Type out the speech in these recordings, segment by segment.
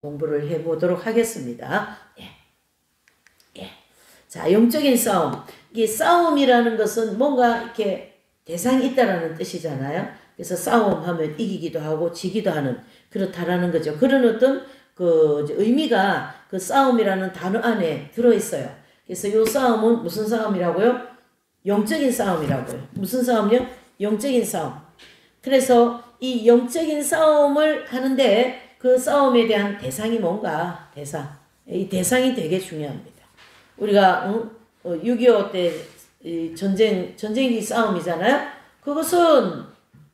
공부를 해보도록 하겠습니다. 예. 자, 영적인 싸움. 이 싸움이라는 것은 뭔가 이렇게 대상이 있다라는 뜻이잖아요. 그래서 싸움하면 이기기도 하고 지기도 하는 그렇다라는 거죠. 그런 어떤 그 의미가 그 싸움이라는 단어 안에 들어있어요. 그래서 이 싸움은 무슨 싸움이라고요? 영적인 싸움이라고요. 무슨 싸움이요? 영적인 싸움. 그래서 이 영적인 싸움을 하는데 그 싸움에 대한 대상이 뭔가? 대상. 이 대상이 되게 중요합니다. 우리가 6.25 때 전쟁이 싸움이잖아요. 그것은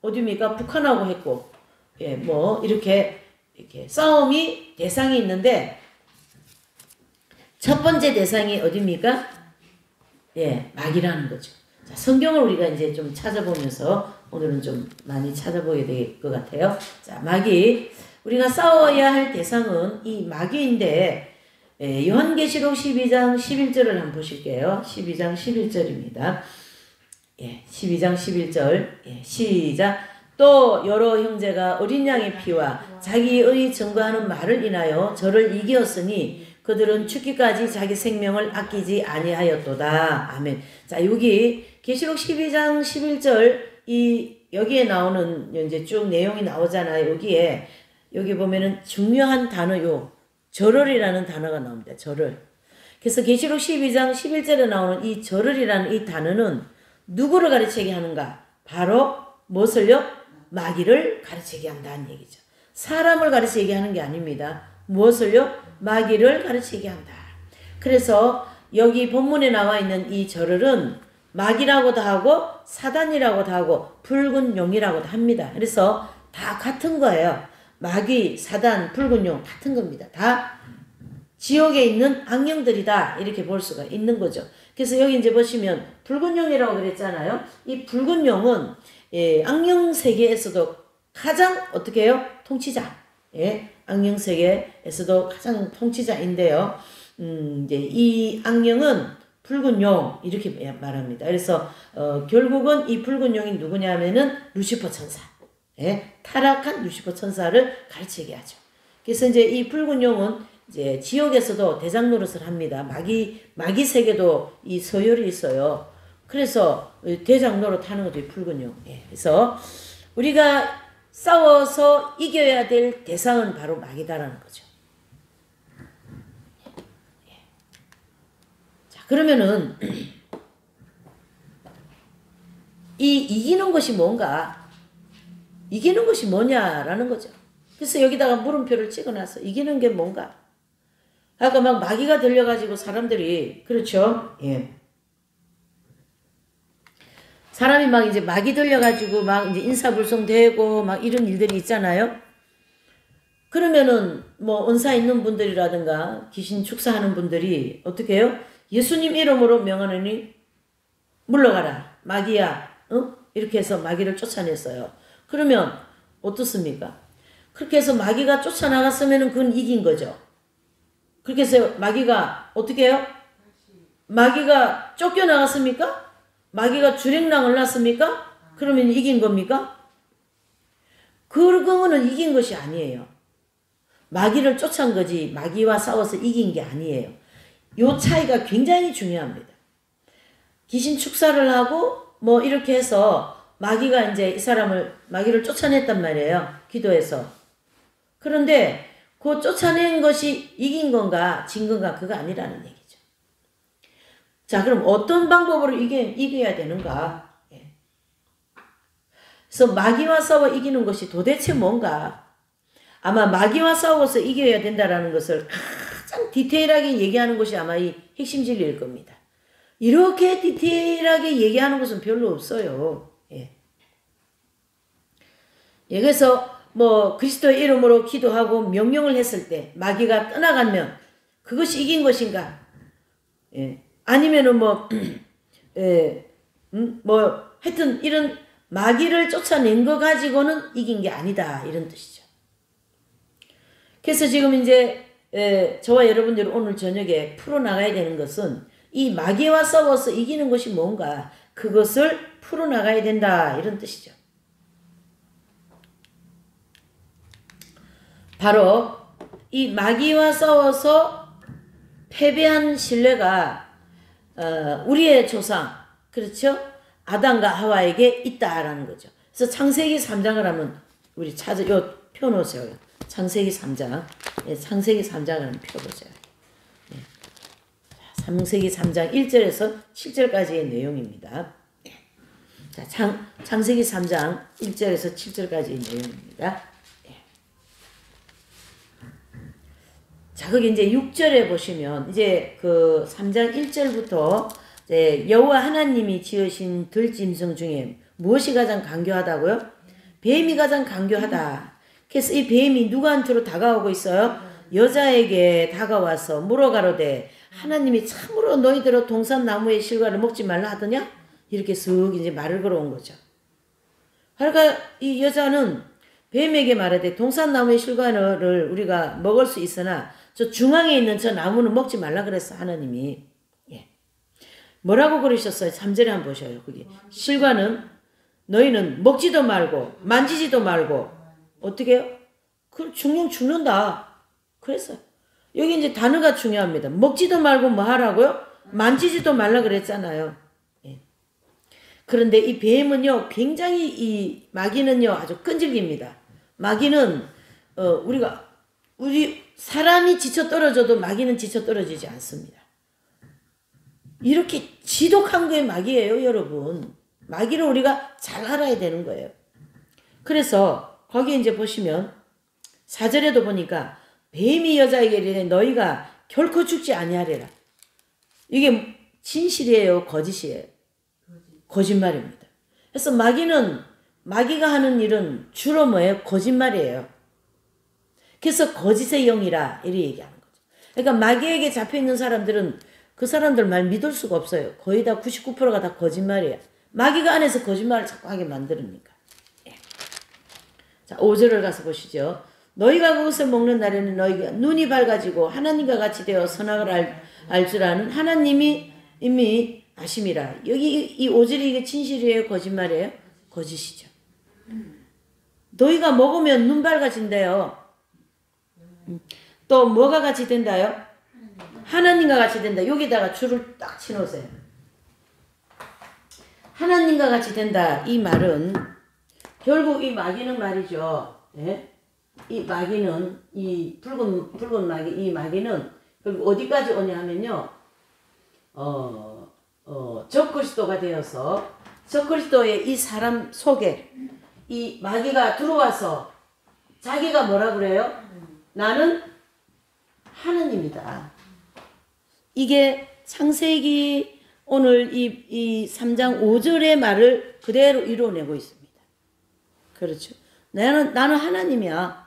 어디입니까? 북한하고 했고, 예, 뭐 이렇게 싸움이 대상이 있는데 첫 번째 대상이 어디입니까? 예, 마귀라는 거죠. 자, 성경을 우리가 이제 좀 찾아보면서 오늘은 좀 많이 찾아보게 될 것 같아요. 자, 마귀. 우리가 싸워야 할 대상은 이 마귀인데, 요한계시록 12장 11절을 한번 보실게요. 12장 11절입니다. 예, 12장 11절. 예, 시작. 또 여러 형제가 어린 양의 피와 자기의 증거하는 말을 인하여 저를 이기었으니 그들은 죽기까지 자기 생명을 아끼지 아니하였도다. 아멘. 자, 여기 계시록 12장 11절 여기에 나오는 이제 쭉 내용이 나오잖아요. 여기 보면은 중요한 단어요. 절을이라는 단어가 나옵니다. 절을. 그래서 계시록 12장 11절에 나오는 이 절을이라는 이 단어는 누구를 가르치게 하는가? 바로 무엇을요? 마귀를 가르치게 한다는 얘기죠. 사람을 가르치게 하는 게 아닙니다. 무엇을요? 마귀를 가르치게 한다. 그래서 여기 본문에 나와 있는 이 절을은 마귀라고도 하고 사단이라고도 하고 붉은 용이라고도 합니다. 그래서 다 같은 거예요. 마귀, 사단, 붉은 용 같은 겁니다. 다 지옥에 있는 악령들이다. 이렇게 볼 수가 있는 거죠. 그래서 여기 이제 보시면 붉은 용이라고 그랬잖아요. 이 붉은 용은 악령 세계에서도 가장 어떻게 해요? 통치자. 예, 악령 세계에서도 가장 통치자인데요. 이제 이 악령은 붉은 용 이렇게 말합니다. 그래서 결국은 이 붉은 용이 누구냐면은 루시퍼 천사. 예, 타락한 루시퍼 천사를 가르치게 하죠. 그래서 이제 이 붉은 용은 이제 지옥에서도 대장 노릇을 합니다. 마귀 세계도 이 서열이 있어요. 그래서 대장 노릇 하는 것도 이 붉은 용. 예, 그래서 우리가 싸워서 이겨야 될 대상은 바로 마귀다라는 거죠. 예. 자, 그러면은 이 이기는 것이 뭔가? 이기는 것이 뭐냐라는 거죠. 그래서 여기다가 물음표를 찍어놔서 이기는 게 뭔가? 아까 막 마귀가 들려가지고 사람들이, 그렇죠? 예. 사람이 막 이제 마귀 들려가지고 막 이제 인사불성되고 막 이런 일들이 있잖아요. 그러면은 뭐 은사 있는 분들이라든가 귀신 축사하는 분들이 어떻게 해요? 예수님 이름으로 명하노니 물러가라. 마귀야. 이렇게 해서 마귀를 쫓아냈어요. 그러면 어떻습니까? 그렇게 해서 마귀가 쫓아나갔으면 그건 이긴 거죠. 그렇게 해서 마귀가 어떻게 해요? 마귀가 쫓겨나갔습니까? 마귀가 주랭랑을 났습니까? 그러면 이긴 겁니까? 그거는 이긴 것이 아니에요. 마귀를 쫓아온 거지 마귀와 싸워서 이긴 게 아니에요. 요 차이가 굉장히 중요합니다. 귀신 축사를 하고 뭐 이렇게 해서 마귀가 이제 이 사람을 마귀를 쫓아냈단 말이에요. 기도해서. 그런데 그 쫓아낸 것이 이긴 건가 진 건가 그거 아니라는 얘기죠. 자, 그럼 어떤 방법으로 이겨야 되는가? 예. 그래서 마귀와 싸워 이기는 것이 도대체 뭔가? 아마 마귀와 싸워서 이겨야 된다라는 것을 가장 디테일하게 얘기하는 것이 아마 이 핵심 진리일 겁니다. 이렇게 디테일하게 얘기하는 것은 별로 없어요. 예. 예, 그래서 뭐 그리스도의 이름으로 기도하고 명령을 했을 때 마귀가 떠나가면 그것이 이긴 것인가? 예. 아니면은 뭐 하여튼 이런 마귀를 쫓아낸 거 가지고는 이긴 게 아니다 이런 뜻이죠. 그래서 지금 이제 저와 여러분들 오늘 저녁에 풀어나가야 되는 것은 이 마귀와 싸워서 이기는 것이 뭔가 그것을 풀어나가야 된다 이런 뜻이죠. 바로 이 마귀와 싸워서 패배한 신뢰가 우리의 조상, 그렇죠? 아담과 하와에게 있다라는 거죠. 그래서 창세기 3장을 한번 우리 펴놓으세요. 창세기 3장. 예, 창세기 3장을 한번 펴보세요. 예. 창세기 3장 1절에서 7절까지의 내용입니다. 예. 자, 창세기 3장 1절에서 7절까지의 내용입니다. 예. 자, 거기 이제 6절에 보시면 이제 그 3장 1절부터 이제 여호와 하나님이 지으신 들짐승 중에 무엇이 가장 강교하다고요? 뱀이 가장 강교하다. 그래서 이 뱀이 누구한테로 다가오고 있어요? 여자에게 다가와서 물어가로되 하나님이 참으로 너희들은 동산나무의 실과를 먹지 말라 하더냐? 이렇게 쓱 이제 말을 걸어온 거죠. 그러니까 이 여자는 뱀에게 말하되 동산나무의 실과를 우리가 먹을 수 있으나 저 중앙에 있는 저 나무는 먹지 말라 그랬어 하나님이. 예. 뭐라고 그러셨어요? 3절에 한번 보셔요. 거기 실과는 너희는 먹지도 말고 만지지도 말고 어떻게 해요? 그 죽는다. 그랬어요. 여기 이제 단어가 중요합니다. 먹지도 말고 뭐 하라고요? 만지지도 말라 그랬잖아요. 예. 그런데 이 뱀은요, 굉장히 이 마귀는요, 아주 끈질깁니다. 마귀는 우리 사람이 지쳐 떨어져도 마귀는 지쳐 떨어지지 않습니다. 이렇게 지독한 게 마귀예요, 여러분. 마귀를 우리가 잘 알아야 되는 거예요. 그래서 거기 이제 보시면 4절에도 보니까 뱀이 여자에게 이르되 너희가 결코 죽지 아니하리라. 이게 진실이에요, 거짓이에요? 거짓말입니다. 그래서 마귀가 하는 일은 주로 뭐예요? 거짓말이에요. 그래서 거짓의 영이라 이렇게 얘기하는 거죠. 그러니까 마귀에게 잡혀있는 사람들은 그 사람들 말 믿을 수가 없어요. 거의 다 99%가 다 거짓말이에요. 마귀가 안에서 거짓말을 자꾸 하게 만드니까. 예. 자, 5절을 가서 보시죠. 너희가 그것을 먹는 날에는 너희가 눈이 밝아지고 하나님과 같이 되어 선악을 알 줄 아는 하나님이 이미 아심이라. 여기 이 5절이 이게 진실이에요? 거짓말이에요? 거짓이죠. 너희가 먹으면 눈 밝아진대요. 또 뭐가 같이 된다요? 하나님과 같이 된다. 여기다가 줄을 딱 치놓으세요. 하나님과 같이 된다. 이 말은 결국 이 마귀는 말이죠. 예? 이 마귀는 이 붉은 마귀, 이 마귀는 결국 어디까지 오냐 하면요. 적그리스도가 되어서 적그리스도의 이 사람 속에 이 마귀가 들어와서 자기가 뭐라 그래요? 나는 하나님이다. 이게 창세기 오늘 이 3장 5절의 말을 그대로 이루어내고 있습니다. 그렇죠. 나는 하나님이야.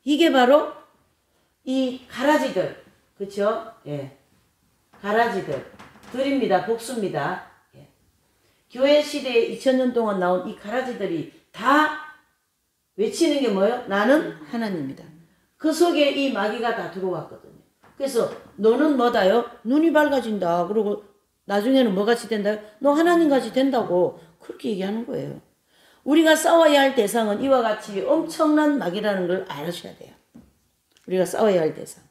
이게 바로 이 가라지들. 그렇죠? 예. 가라지들. 들입니다. 복수입니다. 예. 교회 시대에 2000년 동안 나온 이 가라지들이 다 외치는 게 뭐예요? 나는 하나님이다. 그 속에 이 마귀가 다 들어왔거든요. 그래서 너는 뭐다요? 눈이 밝아진다. 그리고 나중에는 뭐같이 된다요? 너 하나님같이 된다고 그렇게 얘기하는 거예요. 우리가 싸워야 할 대상은 이와 같이 엄청난 마귀라는 걸 알으셔야 돼요. 우리가 싸워야 할 대상.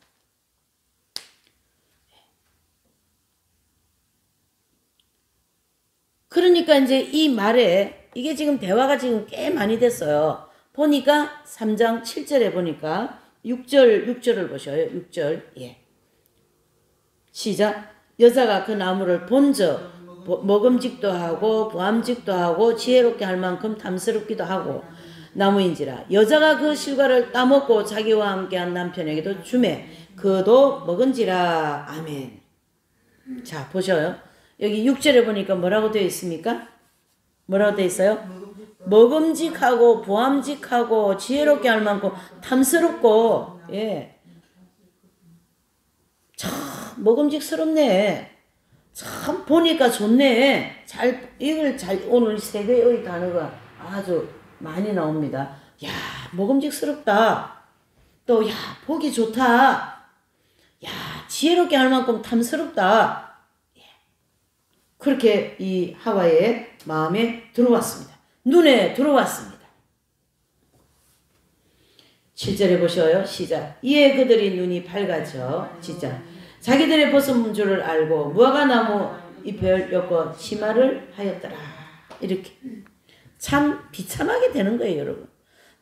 그러니까 이제 이 말에 이게 지금 대화가 지금 꽤 많이 됐어요. 보니까 3장 7절에 보니까 6절을 보셔요. 6절. 예. 시작. 여자가 그 나무를 본즉 먹음직도 하고 보암직도 하고 지혜롭게 할 만큼 탐스럽기도 하고 나무인지라. 여자가 그 실과를 따먹고 자기와 함께한 남편에게도 주매 그도 먹은지라. 아멘. 자, 보셔요. 여기 6절에 보니까 뭐라고 되어 있습니까? 뭐라고 되어 있어요? 먹음직하고 보암직하고 지혜롭게 할 만큼 탐스럽고. 예. 참 먹음직스럽네. 참 보니까 좋네. 오늘 세 개의 단어가 아주 많이 나옵니다. 야, 먹음직스럽다. 또 야, 보기 좋다. 야, 지혜롭게 할 만큼 탐스럽다. 예. 그렇게 이 하와의 마음에 들어왔습니다. 눈에 들어왔습니다. 7절에 보셔요. 시작. 이에 그들이 눈이 밝아져 진짜 자기들의 벗은 줄을 알고 무화과 나무 잎을 엮어 치마를 하였더라. 이렇게 참 비참하게 되는 거예요, 여러분.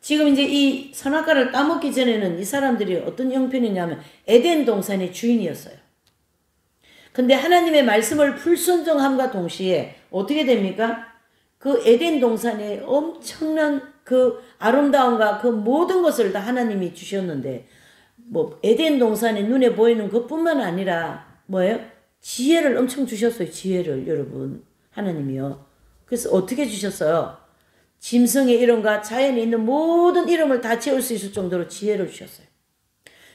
지금 이제 이 선악과를 따먹기 전에는 이 사람들이 어떤 형편이냐면 에덴 동산의 주인이었어요. 근데 하나님의 말씀을 불순종함과 동시에 어떻게 됩니까? 그 에덴 동산에 엄청난 그 아름다움과 그 모든 것을 다 하나님이 주셨는데 뭐 에덴 동산에 눈에 보이는 것뿐만 아니라 뭐예요? 지혜를 엄청 주셨어요. 지혜를 여러분. 하나님이요. 그래서 어떻게 주셨어요? 짐승의 이름과 자연에 있는 모든 이름을 다 지을 수 있을 정도로 지혜를 주셨어요.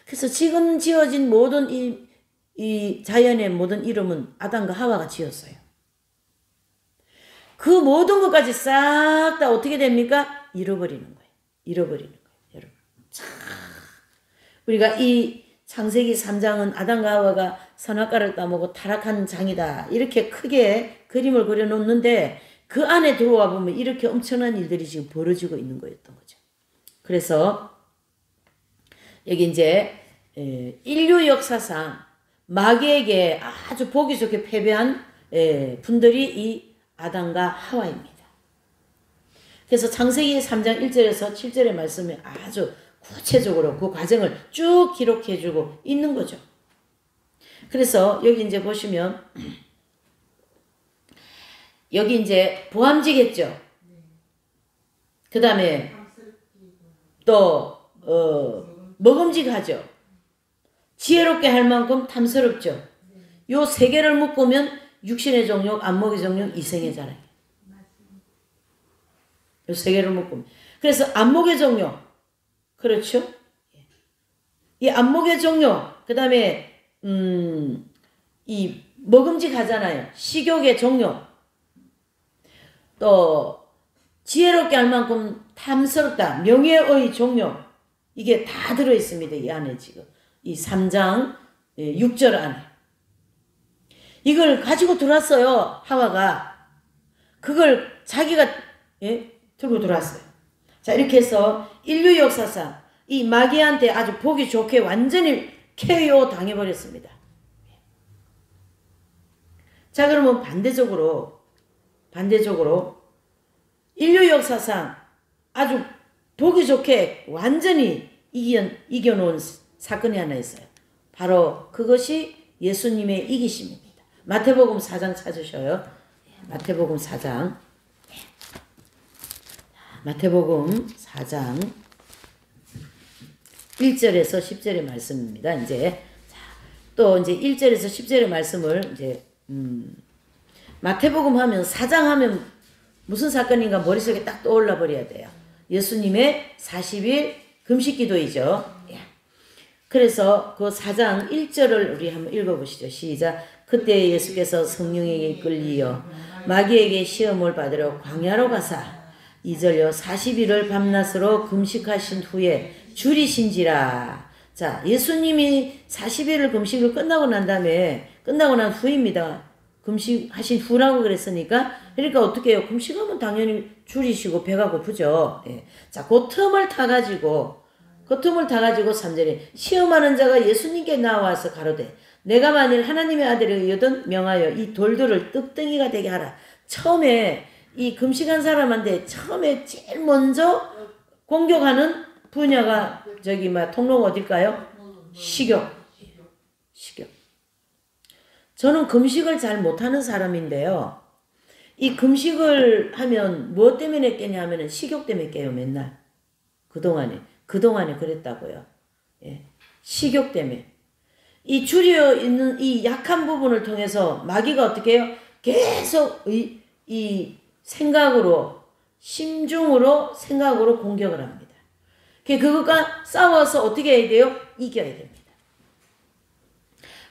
그래서 지금 지어진 모든 이 자연의 모든 이름은 아담과 하와가 지었어요. 그 모든 것까지 싹 다 어떻게 됩니까? 잃어버리는 거예요. 잃어버리는 거예요. 여러분. 참. 우리가 이 창세기 3장은 아담과 하와가 선악과를 따먹고 타락한 장이다. 이렇게 크게 그림을 그려놓는데 그 안에 들어와 보면 이렇게 엄청난 일들이 지금 벌어지고 있는 거였던 거죠. 그래서 여기 이제 인류 역사상 마귀에게 아주 보기 좋게 패배한 분들이 이 아담과 하와입니다. 그래서 창세기 3장 1절에서 7절의 말씀에 아주 구체적으로 그 과정을 쭉 기록해주고 있는 거죠. 그래서 여기 이제 보시면 여기 이제 보암지겠죠. 그 다음에 또 먹음직하죠. 지혜롭게 할 만큼 탐스럽죠. 요 세 개를 묶으면 육신의 정욕, 안목의 정욕, 이생의 자랑. 요 세 개를 묶으면. 그래서 안목의 정욕, 그렇죠? 이 안목의 정욕, 그 다음에 이 먹음직하잖아요. 식욕의 정욕. 또 지혜롭게 할 만큼 탐스럽다. 명예의 종료. 이게 다 들어있습니다. 이 안에 지금. 이 3장 6절 안에. 이걸 가지고 들어왔어요. 하와가. 그걸 자기가 들고 들어왔어요. 자, 이렇게 해서 인류 역사상 이 마귀한테 아주 보기 좋게 완전히 KO 당해버렸습니다. 자, 그러면 반대적으로 인류 역사상 아주 보기 좋게 완전히 이겨놓은 사건이 하나 있어요. 바로 그것이 예수님의 이기심입니다. 마태복음 4장 찾으셔요. 마태복음 4장. 마태복음 4장 1절에서 10절의 말씀입니다. 이제 또 이제 1절에서 10절의 말씀을 이제 마태복음 하면 4장 하면 무슨 사건인가 머릿속에 딱 떠올라 버려야 돼요. 예수님의 40일 금식 기도이죠. 그래서 그 4장 1절을 우리 한번 읽어보시죠. 시작. 그때 예수께서 성령에게 이끌리어 마귀에게 시험을 받으러 광야로 가사 2절요 40일을 밤낮으로 금식하신 후에 줄이신지라. 자, 예수님이 40일을 금식을 끝나고 난 다음에 끝나고 난 후입니다. 금식하신 후라고 그랬으니까 그러니까 어떻게 해요? 금식하면 당연히 줄이시고 배가 고프죠. 예. 자, 그 틈을 타가지고 3절에 시험하는 자가 예수님께 나와서 가로되 내가 만일 하나님의 아들이거든 명하여 이 돌들을 떡덩이가 되게 하라. 처음에 이 금식한 사람한테 처음에 제일 먼저 공격하는 분야가 저기 통로가 어딜까요? 식욕. 저는 금식을 잘 못하는 사람인데요. 이 금식을 하면 무엇 때문에 깨냐 하면은 식욕 때문에 깨요, 맨날. 그동안에 그랬다고요. 예. 식욕 때문에. 이 줄여 있는 이 약한 부분을 통해서 마귀가 어떻게 해요? 계속 이 생각으로, 심중으로 생각으로 공격을 합니다. 그것과 싸워서 어떻게 해야 돼요? 이겨야 됩니다.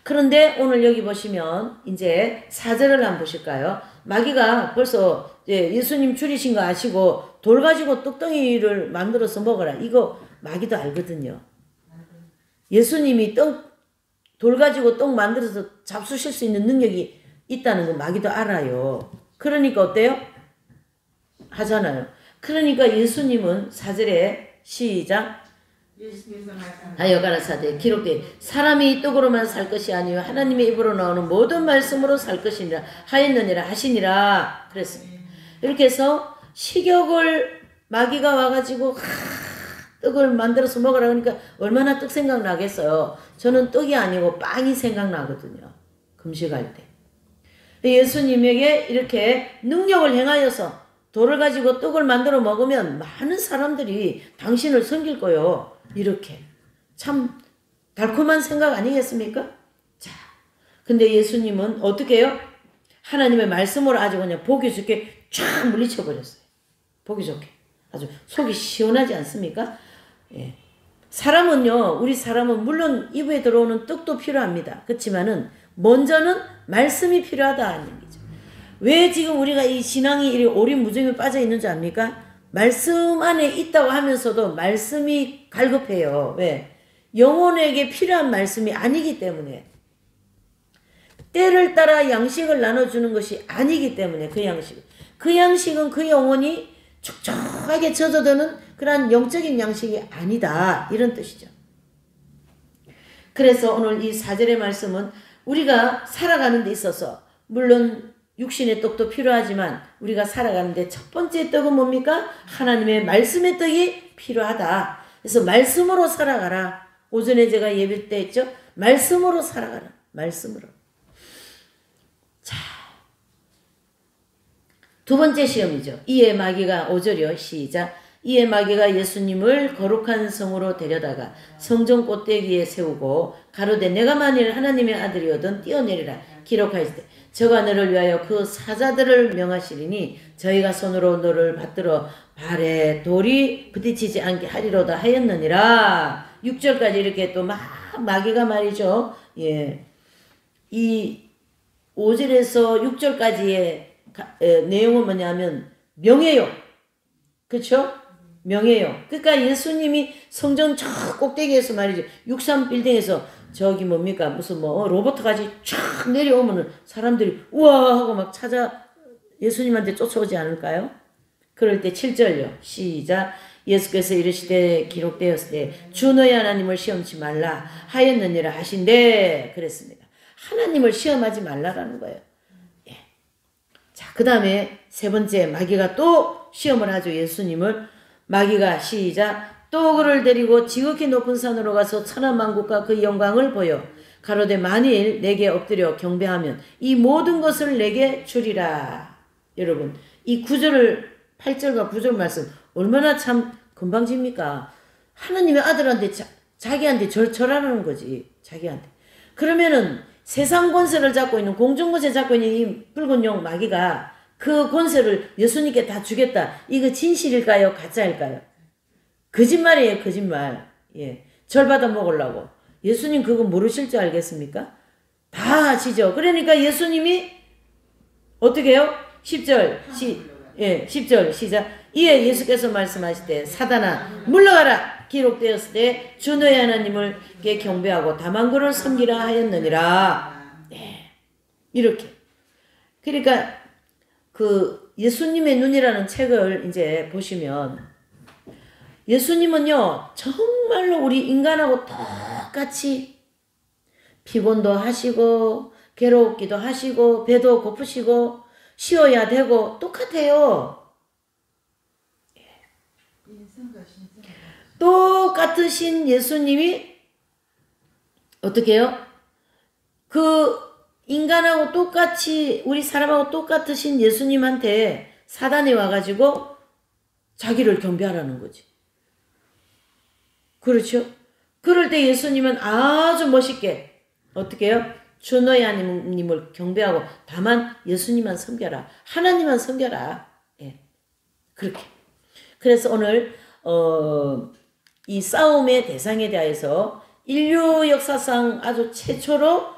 그런데 오늘 여기 보시면 이제 4절을 한번 보실까요? 마귀가 벌써 예수님 줄이신 거 아시고 돌 가지고 떡덩이를 만들어서 먹어라. 이거 마귀도 알거든요. 예수님이 돌 가지고 떡 만들어서 잡수실 수 있는 능력이 있다는 거 마귀도 알아요. 그러니까 어때요? 하잖아요. 그러니까 예수님은 4절에 시작. 하여 가라사대 기록되 사람이 떡으로만 살 것이 아니요 하나님의 입으로 나오는 모든 말씀으로 살 것이니라 하였느니라 하시니라 그랬습니다. 이렇게 해서 식욕을 마귀가 와가지고 떡을 만들어서 먹으라 그러니까 얼마나 떡 생각나겠어요. 저는 떡이 아니고 빵이 생각나거든요. 금식할 때. 예수님에게 이렇게 능력을 행하여서 돌을 가지고 떡을 만들어 먹으면 많은 사람들이 당신을 섬길 거요. 이렇게. 참 달콤한 생각 아니겠습니까? 자, 근데 예수님은 어떻게 해요? 하나님의 말씀으로 아주 그냥 보기 좋게 쫙 물리쳐 버렸어요. 보기 좋게. 아주 속이 시원하지 않습니까? 예. 사람은요, 우리 사람은 물론 입에 들어오는 떡도 필요합니다. 그렇지만은 먼저는 말씀이 필요하다는 얘기죠. 왜 지금 우리가 이 신앙이 이렇게 오리무중에 빠져 있는 줄 압니까? 말씀 안에 있다고 하면서도 말씀이 갈급해요. 왜? 영혼에게 필요한 말씀이 아니기 때문에. 때를 따라 양식을 나눠주는 것이 아니기 때문에 그 양식은 그 영혼이 촉촉하게 젖어드는 그러한 영적인 양식이 아니다. 이런 뜻이죠. 그래서 오늘 이 4절의 말씀은 우리가 살아가는 데 있어서 물론 육신의 떡도 필요하지만 우리가 살아가는 데 첫 번째 떡은 뭡니까? 하나님의 말씀의 떡이 필요하다. 그래서 말씀으로 살아가라. 오전에 제가 예배 때 했죠. 말씀으로 살아가라. 말씀으로. 자, 두 번째 시험이죠. 이에 마귀가 5절이요. 시작. 이에 마귀가 예수님을 거룩한 성으로 데려다가 성전 꼭대기에 세우고 가로되 내가 만일 하나님의 아들이거든 뛰어내리라 기록하였을 저가 너를 위하여 그 사자들을 명하시리니 저희가 손으로 너를 받들어 발에 돌이 부딪히지 않게 하리로다 하였느니라. 6절까지 이렇게 또 마귀가 말이죠. 예, 이 5절에서 6절까지의 내용은 뭐냐면 명예요. 그렇죠? 명예요. 그러니까 예수님이 성전 저 꼭대기에서 말이죠. 63빌딩에서 저기 뭡니까 무슨 뭐 로봇같이 쫙 내려오면은 사람들이 우와 하고 막 찾아 예수님한테 쫓아오지 않을까요? 그럴 때 7절요. 시작. 예수께서 이르시되 기록되었을 때 주 너희 하나님을 시험치 말라 하였느니라 하신대 그랬습니다. 하나님을 시험하지 말라라는 거예요. 예. 자, 그 다음에 세 번째 마귀가 또 시험을 하죠. 예수님을. 마귀가 시작. 또 그를 데리고 지극히 높은 산으로 가서 천하만국과 그 영광을 보여 가로되 만일 내게 엎드려 경배하면 이 모든 것을 내게 주리라. 여러분 이 9절 8절과 9절 말씀 얼마나 참 금방집니까? 하나님의 아들한테 자기한테 절하라는 거지. 자기한테. 그러면은 세상 권세를 잡고 있는 공중 권세 잡고 있는 이 붉은 용 마귀가 그 권세를 예수님께 다 주겠다. 이거 진실일까요? 가짜일까요? 거짓말이에요. 거짓말. 예. 절 받아 먹으려고. 예수님 그거 모르실 줄 알겠습니까? 다 아시죠? 그러니까 예수님이 어떻게 해요? 10절 10절 시작. 이에 예수께서 말씀하시되 사단아 물러가라. 기록되었을 때 주 너희 하나님을께 경배하고 다만 그를 섬기라 하였느니라. 네. 이렇게. 그러니까 그 예수님의 눈이라는 책을 이제 보시면 예수님은요 정말로 우리 인간하고 똑같이 피곤도 하시고 괴롭기도 하시고 배도 고프시고 쉬어야 되고 똑같아요. 똑같으신 예수님이 어떻게 해요? 그 인간하고 똑같이 우리 사람하고 똑같으신 예수님한테 사단이 와가지고 자기를 경배하라는 거지. 그렇죠? 그럴 때 예수님은 아주 멋있게 어떻게 해요? 주 너희 하나님을 경배하고 다만 예수님만 섬겨라. 하나님만 섬겨라. 예. 그렇게. 그래서 오늘 이 싸움의 대상에 대해서 인류 역사상 아주 최초로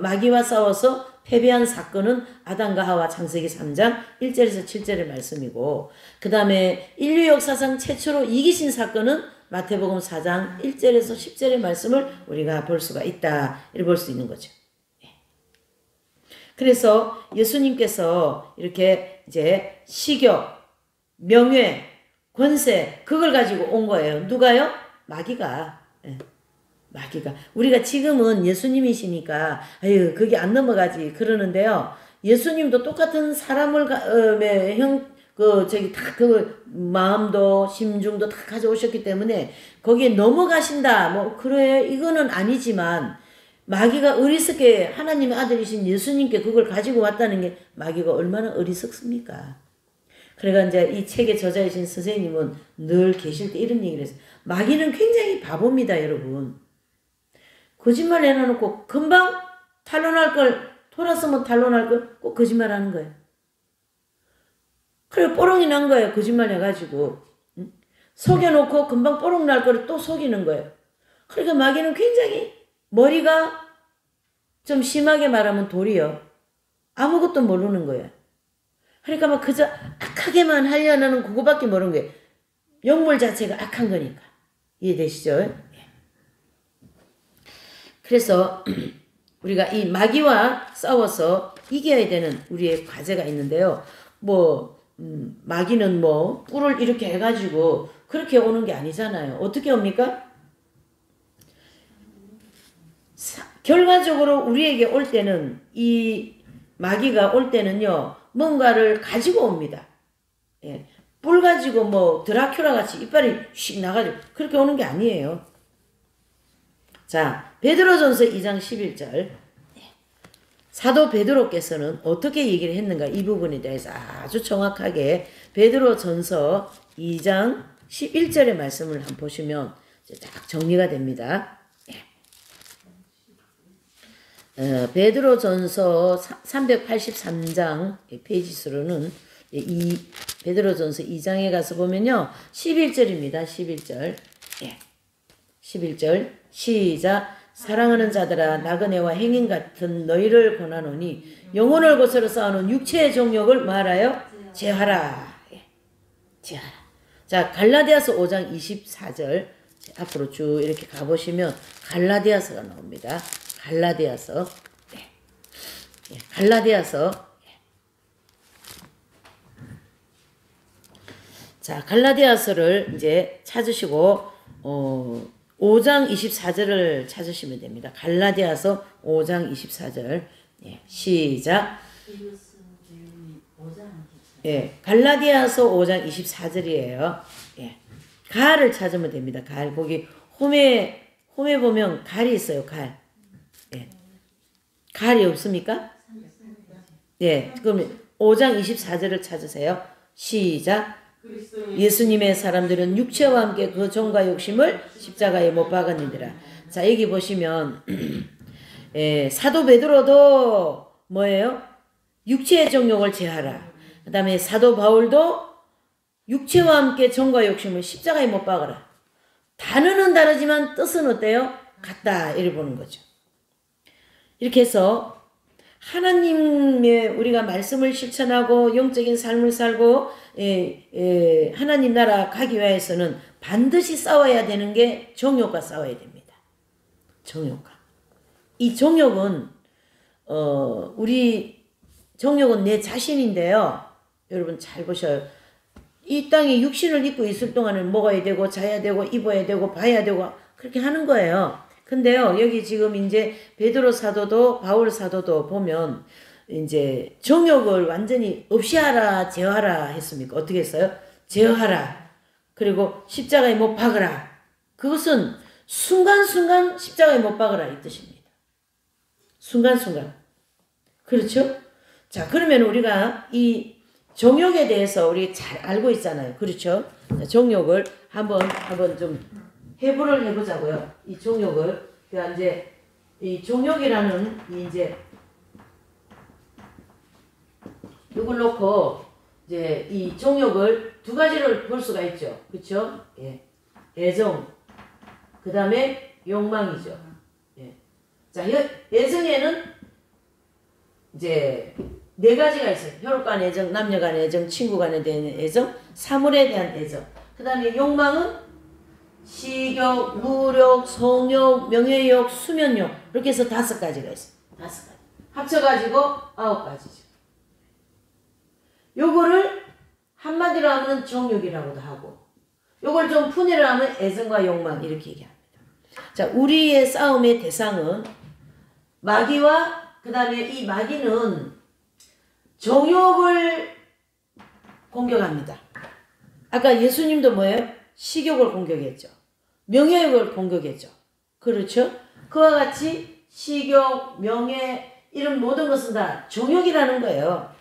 마귀와 싸워서 패배한 사건은 아담과 하와 창세기 3장 1절에서 7절의 말씀이고, 그 다음에 인류 역사상 최초로 이기신 사건은 마태복음 4장 1절에서 10절의 말씀을 우리가 볼 수가 있다. 이렇게 볼 수 있는 거죠. 그래서 예수님께서 이렇게 이제 식욕, 명예, 권세, 그걸 가지고 온 거예요. 누가요? 마귀가. 예. 마귀가. 우리가 지금은 예수님이시니까 아유 그게 안 넘어가지 그러는데요. 예수님도 똑같은 사람을 그 마음도 심중도 다 가져오셨기 때문에 거기에 넘어가신다 뭐 그래 이거는 아니지만 마귀가 어리석게 하나님의 아들이신 예수님께 그걸 가지고 왔다는 게 마귀가 얼마나 어리석습니까? 그러니까 이제 이 책의 저자이신 선생님은 늘 계실 때 이런 얘기를 했어요. 마귀는 굉장히 바보입니다, 여러분. 거짓말 해놔놓고 금방 탄론할 걸, 돌아서면 탄론할 걸 꼭 거짓말 하는 거예요. 그리고 뽀롱이 난 거예요. 거짓말 해가지고. 속여놓고 금방 뽀롱 날 거를 또 속이는 거예요. 그러니까 마귀는 굉장히 머리가 좀 심하게 말하면 돌이요. 아무것도 모르는 거예요. 그러니까 막 그저 악하게만 하려는 그거밖에 모르는 거예요. 영물 자체가 악한 거니까. 이해되시죠? 그래서 우리가 이 마귀와 싸워서 이겨야 되는 우리의 과제가 있는데요. 마귀는 뿔을 이렇게 해가지고 그렇게 오는 게 아니잖아요. 어떻게 옵니까? 결과적으로 우리에게 올 때는 이 마귀가 올 때는요. 뭔가를 가지고 옵니다. 예. 뿔 가지고 드라큘라 같이 이빨이 휙 나가지고 그렇게 오는 게 아니에요. 자, 베드로전서 2장 11절. 사도 베드로께서는 어떻게 얘기를 했는가 이 부분에 대해서 아주 정확하게 베드로전서 2장 11절의 말씀을 한번 보시면 딱 정리가 됩니다. 베드로전서 383장 페이지 수로는 이 베드로전서 2장에 가서 보면요. 11절입니다. 11절. 11절 시작. 사랑하는 자들아 나그네와 행인 같은 너희를 권하노니 영혼을 거스러 싸우는 육체의 정욕을 말하여 제하라. 제하라. 자, 갈라디아서 5장 24절 앞으로 쭉 이렇게 가보시면 갈라디아서가 나옵니다. 갈라디아서. 갈라디아서. 자, 갈라디아서를 이제 찾으시고 5장 24절을 찾으시면 됩니다. 갈라디아서 5장 24절. 시작. 갈라디아서 5장 24절이에요. 갈을 찾으면 됩니다. 갈. 거기 홈에 보면 갈이 있어요. 갈. 갈이 없습니까? 그럼 5장 24절을 찾으세요. 시작. 예수님의 사람들은 육체와 함께 그 정과 욕심을 십자가에 못 박았느니라. 자, 여기 보시면 사도 베드로도 뭐예요? 육체의 정욕을 제하라. 그 다음에 사도 바울도 육체와 함께 정과 욕심을 십자가에 못 박아라. 단어는 다르지만 뜻은 어때요? 같다. 이를 보는 거죠. 이렇게 해서 하나님의 우리가 말씀을 실천하고 영적인 삶을 살고 하나님 나라 가기 위해서는 반드시 싸워야 되는 게 정욕과 싸워야 됩니다. 정욕과. 이 정욕은 우리 정욕은 내 자신인데요. 여러분 잘 보셔요. 이 땅에 육신을 입고 있을 동안은 먹어야 되고 자야 되고 입어야 되고 봐야 되고 그렇게 하는 거예요. 근데요, 여기 지금 이제 베드로 사도도 바울 사도도 보면 이제 정욕을 완전히 없이 하라, 제어하라 했습니까? 어떻게 했어요? 제어하라. 그리고 십자가에 못 박으라. 그것은 순간순간 십자가에 못 박으라 이 뜻입니다. 순간순간. 그렇죠? 자, 그러면 우리가 이 정욕에 대해서 우리 잘 알고 있잖아요. 그렇죠? 자, 정욕을 한번 좀 해부를 해보자고요. 이 종욕을. 그러니까 이제 이 종욕이라는 이제 이걸 놓고 이제 이 종욕을 두 가지를 볼 수가 있죠. 그렇죠? 애정. 그다음에 욕망이죠. 자, 애정에는 이제 네 가지가 있어요. 혈육 간 애정, 남녀 간 애정, 친구 간에 대한 애정, 사물에 대한 애정. 그다음에 욕망은 식욕, 무욕, 성욕, 명예욕, 수면욕 이렇게 해서 5가지가 있어요. 5가지. 합쳐가지고 9가지죠. 요거를 한마디로 하면 정욕이라고도 하고 요걸 좀 분해를 하면 애정과 욕망 이렇게 얘기합니다. 자, 우리의 싸움의 대상은 마귀와 그 다음에 이 마귀는 정욕을 공격합니다. 아까 예수님도 뭐예요? 식욕을 공격했죠. 명예욕을 공격했죠. 그렇죠? 그와 같이 식욕, 명예 이런 모든 것은 다 정욕이라는 거예요.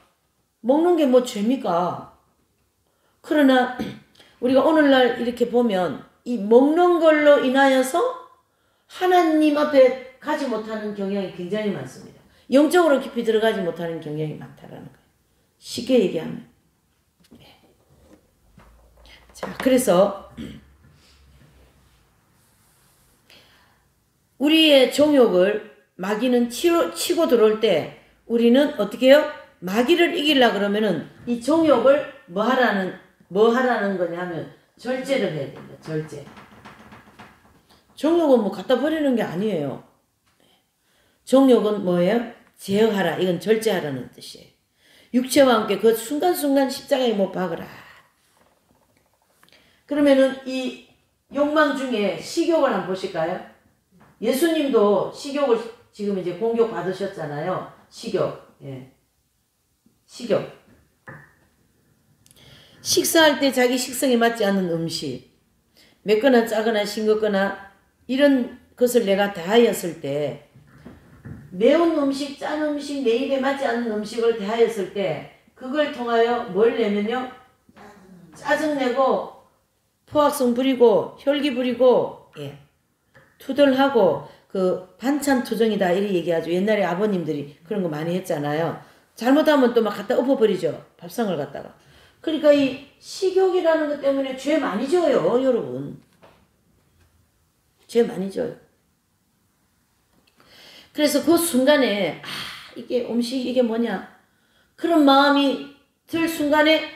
먹는 게 뭐 죄입니까? 그러나 우리가 오늘날 이렇게 보면 이 먹는 걸로 인하여서 하나님 앞에 가지 못하는 경향이 굉장히 많습니다. 영적으로 깊이 들어가지 못하는 경향이 많다라는 거예요. 쉽게 얘기하면. 자, 그래서 우리의 정욕을 마귀는 치고 들어올 때 우리는 어떻게 해요? 마귀를 이기려고 그러면은 이 정욕을 뭐 하라는 거냐 하면 절제를 해야 됩니다. 절제. 정욕은 뭐 갖다 버리는 게 아니에요. 정욕은 뭐예요? 제어하라. 이건 절제하라는 뜻이에요. 육체와 함께 그 순간순간 십자가에 못 박으라. 그러면은 이 욕망 중에 식욕을 한번 보실까요? 예수님도 식욕을 지금 이제 공격 받으셨잖아요. 식욕. 예. 식욕. 식사할 때 자기 식성에 맞지 않는 음식, 맵거나 짜거나 싱겁거나 이런 것을 내가 대하였을 때, 매운 음식, 짠 음식, 내 입에 맞지 않는 음식을 대하였을 때 그걸 통하여 뭘 내면요? 짜증내고 포악성 부리고 혈기 부리고 예. 투덜하고 그 반찬 투정이다 이렇게 얘기하죠. 옛날에 아버님들이 그런 거 많이 했잖아요. 잘못하면 또 막 갖다 엎어버리죠. 밥상을 갖다가. 그러니까 이 식욕이라는 것 때문에 죄 많이 져요, 여러분. 죄 많이 져요. 그래서 그 순간에 이게 음식 이게 뭐냐 그런 마음이 들 순간에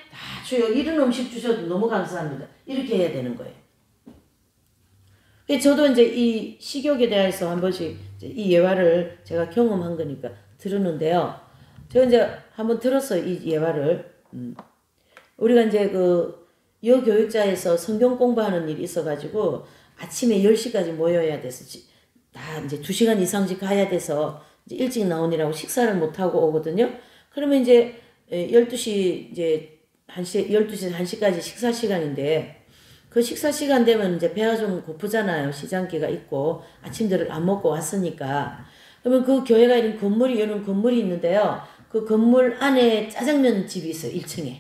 주여 이런 음식 주셔도 너무 감사합니다. 이렇게 해야 되는 거예요. 저도 이제 이 식욕에 대해서 한 번씩 이 예화를 제가 경험한 거니까 들었는데요. 제가 이제 한번 들었어요. 이 예화를. 우리가 이제 그 여교육자에서 성경 공부하는 일이 있어가지고 아침에 10시까지 모여야 돼서 다 이제 2시간 이상씩 가야 돼서 이제 일찍 나오느라고 식사를 못하고 오거든요. 그러면 이제 12시 이제 12시 1시까지 식사 시간인데 그 식사 시간 되면 이제 배가 좀 고프잖아요. 시장기가 있고 아침들을 안 먹고 왔으니까. 그러면 그 교회가 이런 건물이 있는데요. 그 건물 안에 짜장면 집이 있어요. 1층에.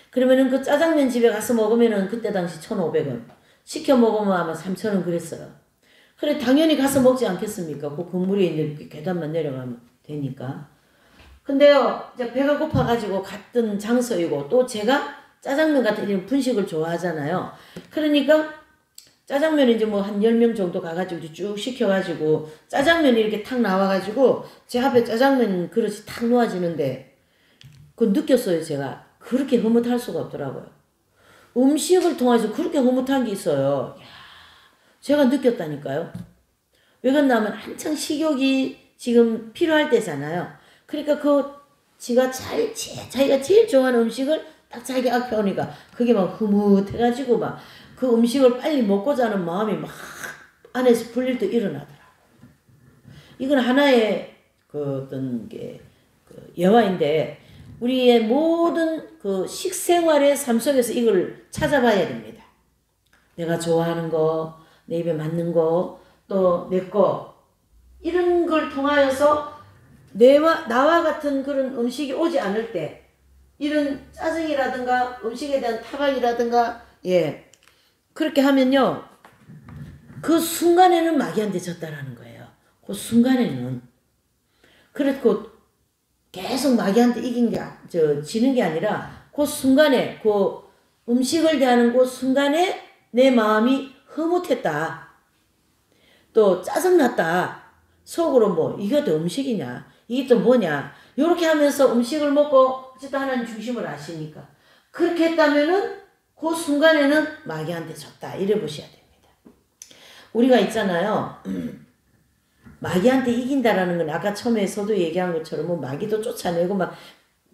그러면은 그 짜장면 집에 가서 먹으면은 그때 당시 1,500원. 시켜 먹으면 아마 3,000원 그랬어요. 그래 당연히 가서 먹지 않겠습니까? 그 건물에 있는 계단만 내려가면 되니까. 근데요, 이제 배가 고파가지고 갔던 장소이고 또 제가 짜장면 같은 이런 분식을 좋아하잖아요. 그러니까 짜장면 이제 뭐 한 10명 정도 가가지고 쭉 시켜가지고 짜장면이 이렇게 탁 나와가지고 제 앞에 짜장면 그릇이 탁 놓아지는데 그거 느꼈어요, 제가. 그렇게 흐뭇할 수가 없더라고요. 음식을 통해서 그렇게 흐뭇한 게 있어요. 이야, 제가 느꼈다니까요. 왜 그러냐면 한창 식욕이 지금 필요할 때잖아요. 그러니까 자기가 제일 좋아하는 음식을 딱 자기 앞에 오니까 그게 막 흐뭇해가지고 막 그 음식을 빨리 먹고자 하는 마음이 막 안에서 불릴 때 일어나더라. 이건 하나의 그 어떤 게 그 예화인데 우리의 모든 그 식생활의 삶 속에서 이걸 찾아봐야 됩니다. 내가 좋아하는 거, 내 입에 맞는 거, 또 내 거 이런 걸 통하여서 나와 같은 그런 음식이 오지 않을 때 이런 짜증이라든가 음식에 대한 타박이라든가 예 그렇게 하면요 그 순간에는 마귀한테 졌다라는 거예요. 그 순간에는 그렇고 계속 마귀한테 지는 게 아니라 그 순간에 그 음식을 대하는 그 순간에 내 마음이 흐뭇했다. 또 짜증났다. 속으로 뭐 이게 또 음식이냐 이게 또 뭐냐 이렇게 하면서 음식을 먹고 어쨌든 하나님 중심을 아시니까 그렇게 했다면은 그 순간에는 마귀한테 졌다 이래 보셔야 됩니다. 우리가 있잖아요. 마귀한테 이긴다라는 건 아까 처음에서도 얘기한 것처럼 뭐 마귀도 쫓아내고 막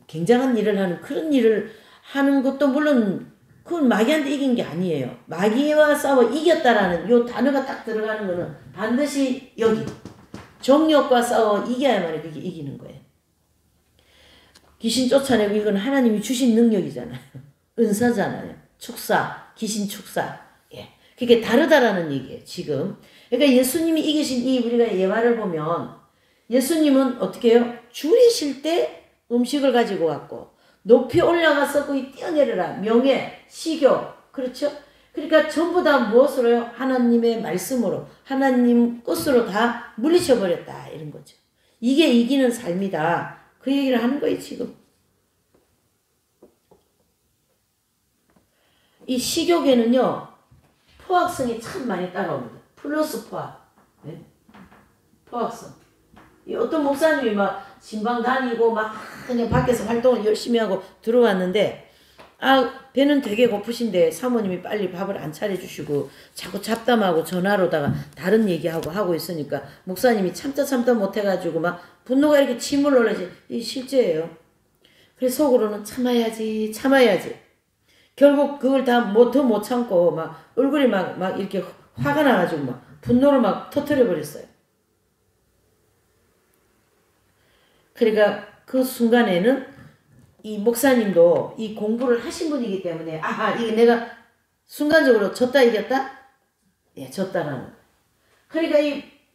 굉장한 일을 하는 그런 일을 하는 것도 물론 그건 마귀한테 이긴 게 아니에요. 마귀와 싸워 이겼다라는 요 단어가 딱 들어가는 거는 반드시 여기 정욕과 싸워 이겨야만 그게 이기는 거예요. 귀신 쫓아내고 이건 하나님이 주신 능력이잖아요. 은사잖아요. 축사, 귀신 축사. 예. 그게 다르다라는 얘기예요. 지금. 그러니까 예수님이 이기신 이 우리가 예화를 보면 예수님은 어떻게 해요? 줄이실 때 음식을 가지고 왔고 높이 올라가서 거의 뛰어내려라. 명예, 시교. 그렇죠? 그러니까 전부 다 무엇으로요? 하나님의 말씀으로 하나님 뜻으로 다 물리쳐버렸다. 이런 거죠. 이게 이기는 삶이다. 그 얘기를 하는 거예요. 지금. 이 시교계는요. 포악성이 참 많이 따라옵니다. 플러스 포악. 네? 포악성. 이 어떤 목사님이 막 신방 다니고 막 그냥 밖에서 활동을 열심히 하고 들어왔는데 배는 되게 고프신데 사모님이 빨리 밥을 안 차려주시고 자꾸 잡담하고 전화로다가 다른 얘기하고 하고 있으니까 목사님이 참다 못해가지고 막 분노가 이렇게 침을 올라지. 이 실제예요. 그래서 속으로는 참아야지. 결국 그걸 다 더 못 참고 막 얼굴이 막 이렇게 화가 나가지고 막 분노를 막 터뜨려 버렸어요. 그러니까 그 순간에는 이 목사님도 이 공부를 하신 분이기 때문에 이게 내가 순간적으로 졌다 이겼다? 예, 졌다라는. 그러니까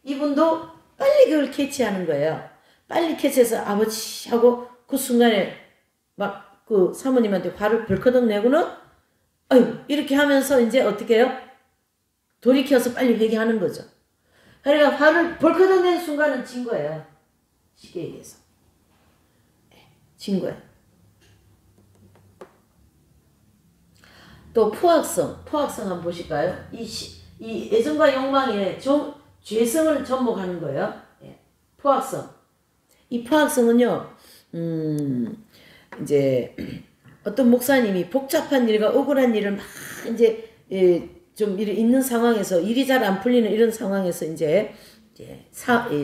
이분도 빨리 그걸 캐치하는 거예요. 빨리 캐치해서 아버지 하고 그 순간에 막 그 사모님한테 화를 벌컥 내고는 이렇게 하면서 이제 어떻게 해요? 돌이켜서 빨리 회개하는 거죠. 그러니까 화를 벌컥 내는 순간은 진 거예요. 쉽게 얘기해서. 진 거예요. 또 포악성 한번 보실까요? 이 애정과 욕망에 죄성을 접목하는 거예요. 예. 포악성. 이 포악성은요, 이제 어떤 목사님이 복잡한 일과 억울한 일을 막 이제 좀 있는 상황에서 일이 잘 안 풀리는 이런 상황에서 이제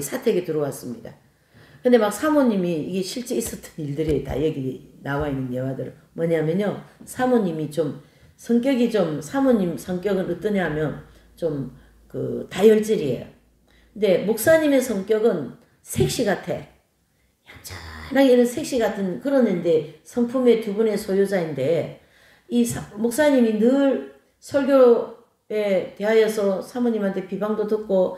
사택에 들어왔습니다. 근데 막 사모님이 이게 실제 있었던 일들이 다 여기 나와 있는 예화들 뭐냐면요, 사모님이 좀 성격이 좀 사모님 성격은 어떠냐면 좀 그 다혈질이에요. 근데 목사님의 성격은 섹시 같아. 얌전하게 이런 섹시 같은 그런 애인데 성품의 두 분의 소유자인데 이 목사님이 늘 설교에 대하여서 사모님한테 비방도 듣고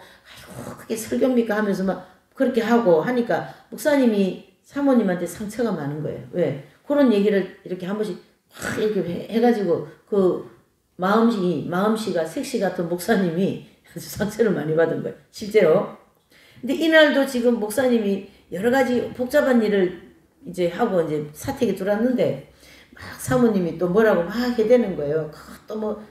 아이고 그게 설교입니까 하면서 막 그렇게 하고 하니까 목사님이 사모님한테 상처가 많은 거예요. 왜? 그런 얘기를 이렇게 한 번씩 확 이렇게 해가지고 그 마음씨가 섹시 같은 목사님이 아주 상처를 많이 받은 거예요. 실제로. 근데 이날도 지금 목사님이 여러 가지 복잡한 일을 이제 하고 이제 사택에 들어왔는데 막 사모님이 또 뭐라고 막 해대는 거예요. 또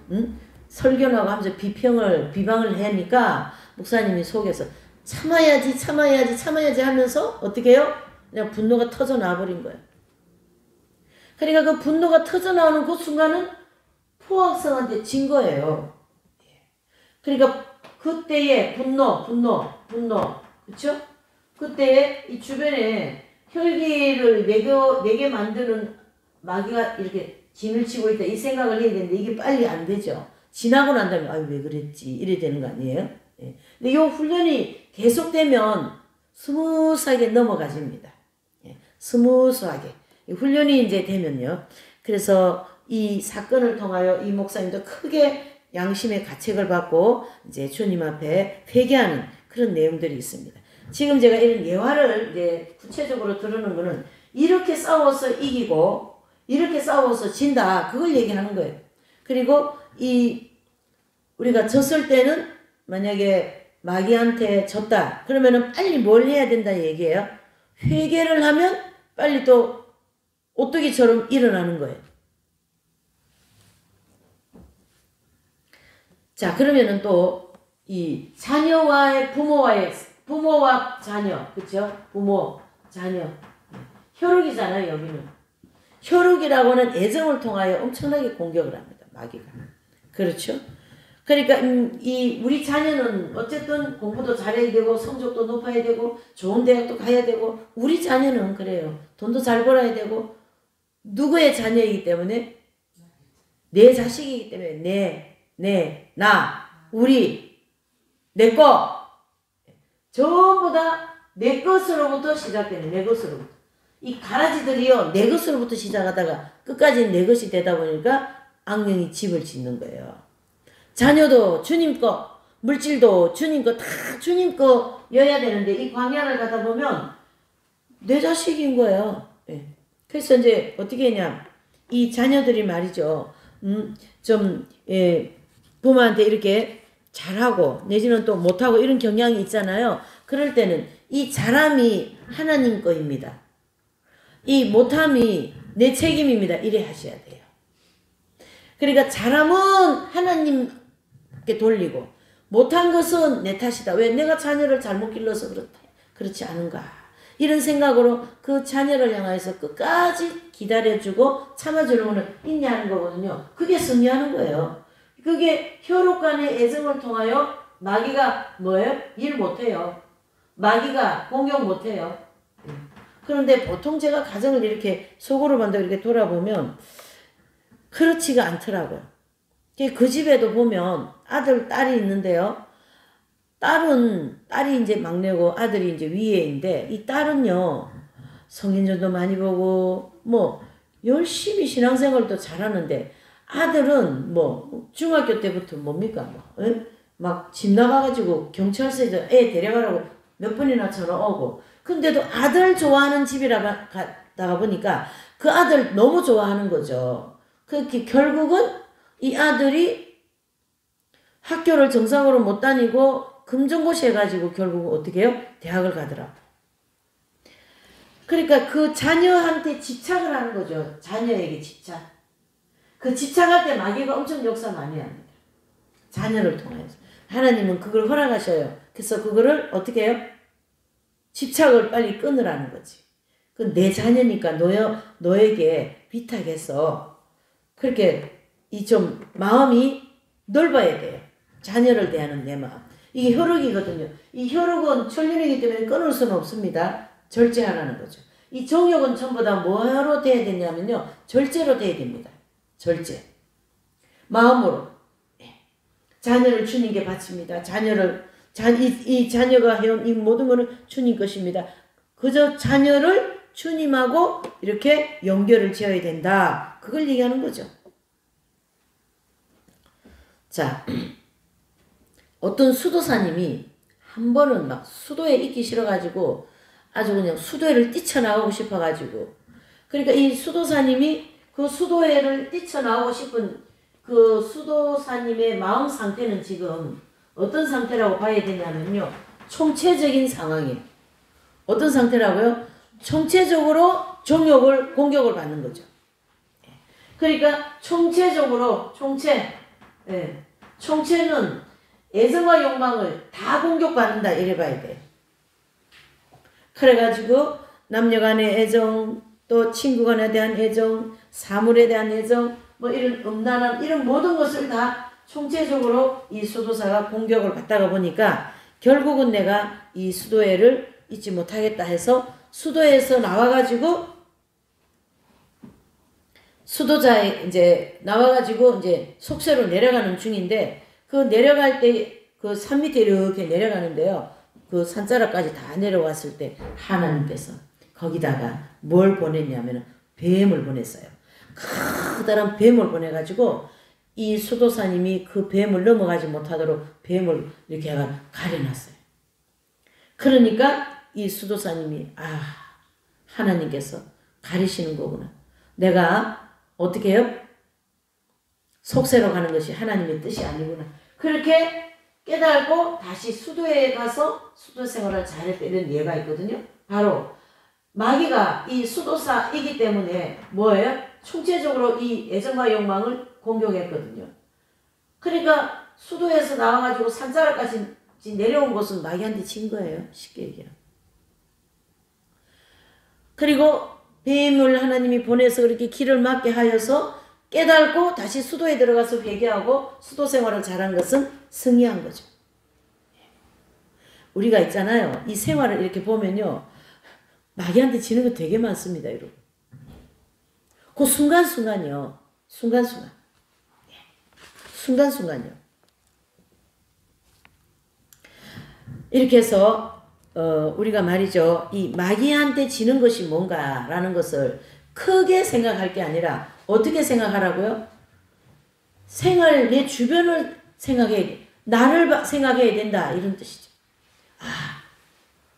설교나고 하면서 비방을 하니까 목사님이 속에서 참아야지 하면서 어떻게 해요? 그냥 분노가 터져 나와버린 거예요. 그러니까 그 분노가 터져 나오는 그 순간은 포악성한테 진 거예요. 그러니까 그때의 분노. 그쵸? 그때에 이 주변에 혈기를 내게 만드는 마귀가 이렇게 진을 치고 있다. 이 생각을 해야 되는데 이게 빨리 안 되죠. 지나고 난 다음에 왜 그랬지? 이래 되는 거 아니에요? 예. 근데 이 훈련이 계속되면 스무스하게 넘어가집니다. 예. 스무스하게. 훈련이 이제 되면요. 그래서 이 사건을 통하여 이 목사님도 크게 양심의 가책을 받고 이제 주님 앞에 회개하는 그런 내용들이 있습니다. 지금 제가 이런 예화를 이제 구체적으로 들으는 거는 이렇게 싸워서 이기고 이렇게 싸워서 진다. 그걸 얘기하는 거예요. 그리고 우리가 졌을 때는 만약에 마귀한테 졌다. 그러면은 빨리 뭘 해야 된다 얘기예요. 회개를 하면 빨리 또 오뚜기처럼 일어나는 거예요. 자, 그러면은 또 이 자녀와의 부모와 자녀, 그쵸? 부모, 자녀. 혈육이잖아요, 여기는. 혈육이라고는 애정을 통하여 엄청나게 공격을 합니다, 마귀가. 그렇죠? 그러니까 우리 자녀는 어쨌든 공부도 잘해야 되고 성적도 높아야 되고 좋은 대학도 가야 되고 우리 자녀는 그래요. 돈도 잘 벌어야 되고 누구의 자녀이기 때문에 내 자식이기 때문에 나, 우리, 내 거. 전부 다 내 것으로부터 시작되는 내 것으로부터. 이 가라지들이요, 내 것으로부터 시작하다가 끝까지 내 것이 되다 보니까 악령이 집을 짓는 거예요. 자녀도 주님 거, 물질도 주님 거, 다 주님 거여야 되는데 이 광야를 가다 보면 내 자식인 거예요. 예. 그래서 이제 어떻게 했냐. 이 자녀들이 말이죠. 부모한테 이렇게 잘하고 내지는 또 못하고 이런 경향이 있잖아요. 그럴 때는 이 잘함이 하나님 거입니다. 이 못함이 내 책임입니다. 이래 하셔야 돼요. 그러니까 잘함은 하나님께 돌리고 못한 것은 내 탓이다. 왜? 내가 자녀를 잘못 길러서 그렇다. 그렇지 않은가. 이런 생각으로 그 자녀를 향해서 끝까지 기다려주고 참아주는 거는 있냐는 거거든요. 그게 승리하는 거예요. 그게 혈육 간의 애정을 통하여 마귀가 뭐예요? 일 못해요. 마귀가 공격 못해요. 그런데 보통 제가 가정을 이렇게 속으로 만들고 이렇게 돌아보면 그렇지가 않더라고요. 그 집에도 보면 아들, 딸이 있는데요. 딸이 이제 막내고 아들이 이제 위에인데 이 딸은요, 성인전도 많이 보고, 열심히 신앙생활도 잘하는데 아들은 중학교 때부터 뭡니까? 막 집 나가가지고 경찰서에 애 데려가라고 몇 번이나 전화 오고. 근데도 아들 좋아하는 집이라가 보니까 그 아들 너무 좋아하는 거죠. 그렇게 결국은 이 아들이 학교를 정상으로 못 다니고 금전고시 해가지고 결국 어떻게 해요? 대학을 가더라. 그러니까 그 자녀한테 집착을 하는 거죠. 자녀에게 집착. 그 집착할 때 마귀가 엄청 역사 많이 합니다. 자녀를 통해서. 하나님은 그걸 허락하셔요. 그래서 그거를 어떻게 해요? 집착을 빨리 끊으라는 거지. 그 내 자녀니까 너에게 비탁해서 그렇게 좀 마음이 넓어야 돼요. 자녀를 대하는 내 마음. 이게 혈육이거든요. 이 혈육은 천륜이기 때문에 끊을 수는 없습니다. 절제하라는 거죠. 이 정욕은 전부 다 뭐로 돼야 되냐면요. 절제로 돼야 됩니다. 절제. 마음으로. 자녀를 주님께 바칩니다. 이 자녀가 해온 이 모든 것은 주님 것입니다. 그저 자녀를 주님하고 이렇게 연결을 지어야 된다. 그걸 얘기하는 거죠. 자, 어떤 수도사님이 한 번은 막 수도에 있기 싫어가지고 아주 그냥 수도회를 뛰쳐나오고 싶어가지고, 그러니까 이 수도사님이 그 수도회를 뛰쳐나오고 싶은 그 수도사님의 마음 상태는 지금 어떤 상태라고 봐야 되냐면요. 총체적인 상황이에요. 어떤 상태라고요? 총체적으로 정욕을 공격을 받는 거죠. 그러니까 총체적으로 총체는 애정과 욕망을 다 공격받는다 이래 봐야 돼. 그래가지고 남녀간의 애정, 또 친구간에 대한 애정, 사물에 대한 애정, 이런 음란함, 이런 모든 것을 다 총체적으로 이 수도사가 공격을 받다가 보니까 결국은 내가 이 수도회를 잊지 못하겠다 해서 수도에서 나와가지고 수도자에 이제 나와가지고 이제 속세로 내려가는 중인데, 그 내려갈 때 그 산 밑에 이렇게 내려가는데요. 그 산자락까지 다 내려왔을 때 하나님께서 거기다가 뭘 보냈냐면 뱀을 보냈어요. 커다란 뱀을 보내가지고 이 수도사님이 그 뱀을 넘어가지 못하도록 뱀을 이렇게 가려놨어요. 그러니까 이 수도사님이 하나님께서 가리시는 거구나. 내가 어떻게 해요? 속세로 가는 것이 하나님의 뜻이 아니구나. 그렇게 깨달고 다시 수도에 가서 수도 생활을 잘했다 이런 예가 있거든요. 바로 마귀가 이 수도사이기 때문에 뭐예요? 총체적으로 이 애정과 욕망을 공격했거든요. 그러니까 수도에서 나와가지고 산자락까지 내려온 것은 마귀한테 진 거예요. 쉽게 얘기하면. 그리고 뱀을 하나님이 보내서 그렇게 길을 막게 하여서 깨달고 다시 수도에 들어가서 회개하고 수도 생활을 잘한 것은 승리한 거죠. 우리가 있잖아요. 이 생활을 이렇게 보면요. 마귀한테 지는 거 되게 많습니다. 여러분. 그 순간순간이요. 순간순간. 순간순간요. 이렇게 해서 우리가 말이죠. 이 마귀한테 지는 것이 뭔가라는 것을 크게 생각할 게 아니라 어떻게 생각하라고요? 내 주변을 생각해야 돼. 나를 생각해야 된다. 이런 뜻이죠.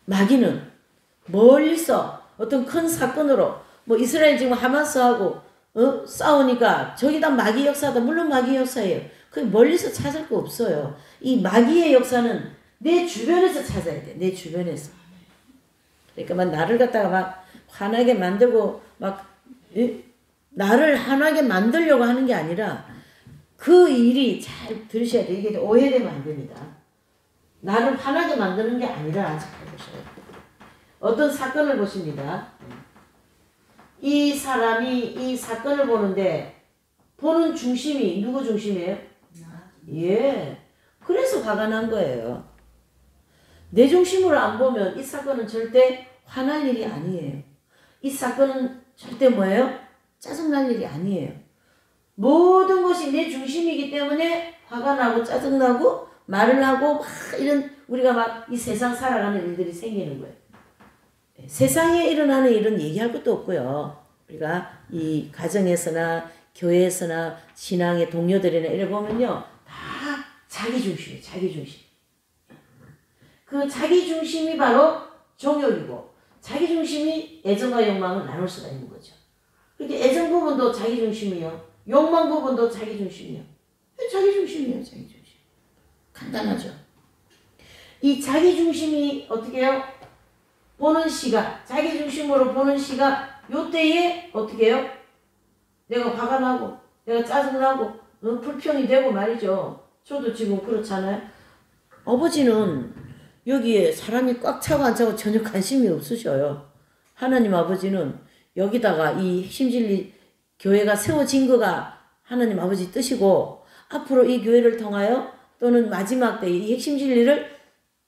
마귀는 멀리서 어떤 큰 사건으로 뭐 이스라엘 지금 하마스하고 싸우니까 저기 다 마귀 역사다. 물론 마귀 역사예요. 그 멀리서 찾을 거 없어요. 이 마귀의 역사는 내 주변에서 찾아야 돼. 내 주변에서. 그러니까 막 나를 갖다가 막 화나게 만들고 막 나를 화나게 만들려고 하는 게 아니라 그 일이 잘 들으셔야 돼. 이게 오해되면 안 됩니다. 나를 화나게 만드는 게 아니라 잘 보셔야 돼요. 어떤 사건을 보십니다. 이 사람이 이 사건을 보는데 보는 중심이 누구 중심이에요? 예. 그래서 화가 난 거예요. 내 중심으로 안 보면 이 사건은 절대 화날 일이 아니에요. 이 사건은 절대 뭐예요? 짜증날 일이 아니에요. 모든 것이 내 중심이기 때문에 화가 나고 짜증나고 말을 하고 막 이런 우리가 막 이 세상 살아가는 일들이 생기는 거예요. 세상에 일어나는 일은 얘기할 것도 없고요. 우리가 이 가정에서나 교회에서나 신앙의 동료들이나 이래 보면요. 다 자기 중심이에요. 자기 중심. 그 자기 중심이 바로 정욕이고 자기 중심이 애정과 욕망을 나눌 수가 있는 거죠. 그렇게 애정 부분도 자기 중심이요. 욕망 부분도 자기 중심이요. 자기 중심이에요. 자기 중심. 간단하죠. 이 자기 중심이 어떻게 해요? 보는 시각, 자기 중심으로 보는 시각, 요때에 어떻게 해요? 내가 화가 나고, 내가 짜증나고, 불평이 되고 말이죠. 저도 지금 그렇잖아요. 아버지는 여기에 사람이 꽉 차고 안 차고 전혀 관심이 없으셔요. 하나님 아버지는 여기다가 이 핵심 진리 교회가 세워진 거가 하나님 아버지 뜻이고, 앞으로 이 교회를 통하여 또는 마지막 때 이 핵심 진리를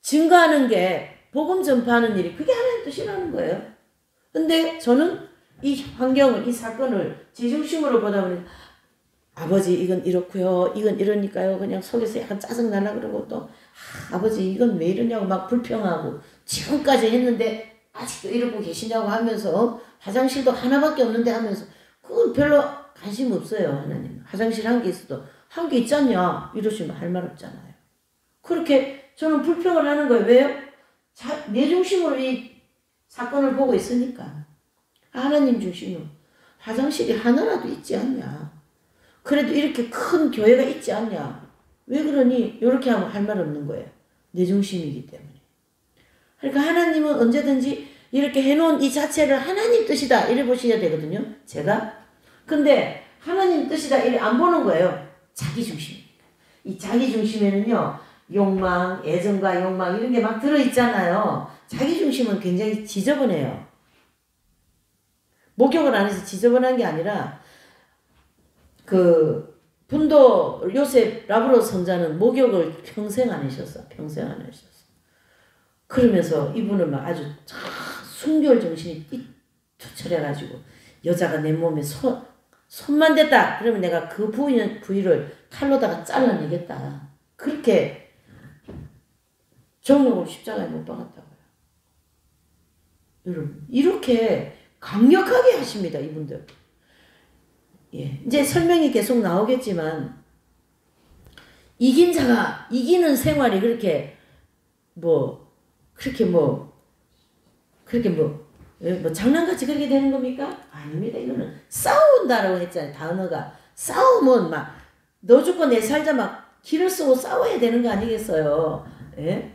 증거하는 게 복음 전파하는 일이 그게 하나님 뜻이라는 거예요. 근데 저는 이 환경을 이 사건을 제 중심으로 보다 보니 아버지 이건 이렇고요. 이건 이러니까요. 그냥 속에서 약간 짜증나려 그러고 또 아버지 이건 왜 이러냐고 막 불평하고 지금까지 했는데 아직도 이러고 계시냐고 하면서 화장실도 하나밖에 없는데 하면서 그건 별로 관심 없어요. 하나님. 화장실 한 개 있어도 한 개 있지 않냐 이러시면 할 말 없잖아요. 그렇게 저는 불평을 하는 거예요. 왜요? 내 중심으로 이 사건을 보고 있으니까. 하나님 중심으로. 화장실이 하나라도 있지 않냐. 그래도 이렇게 큰 교회가 있지 않냐. 왜 그러니? 이렇게 하면 할 말 없는 거예요. 내 중심이기 때문에. 그러니까 하나님은 언제든지 이렇게 해놓은 이 자체를 하나님 뜻이다. 이래 보셔야 되거든요. 제가. 근데 하나님 뜻이다. 이래 안 보는 거예요. 자기 중심이니까. 이 자기 중심에는요. 욕망, 애정과 욕망 이런 게 막 들어있잖아요. 자기 중심은 굉장히 지저분해요. 목욕을 안 해서 지저분한 게 아니라 그 분도 요셉 라브로 선자는 목욕을 평생 안 하셨어. 평생 안 하셨어. 그러면서 이분은 막 아주 순결 정신이 투철해가지고 여자가 내 몸에 손만 댔다. 그러면 내가 그 부위를 칼로다가 잘라내겠다. 그렇게 정욕을 십자가에 못 박았다고요. 여러분 이렇게 강력하게 하십니다. 이분들. 예, 이제 설명이 계속 나오겠지만 이긴 자가 이기는 생활이 그렇게 장난같이 그렇게 되는 겁니까? 아닙니다. 이거는 싸운다라고 했잖아요. 단어가 싸움은 막 너 죽고 내 살자 막 기를 쓰고 싸워야 되는 거 아니겠어요? 예?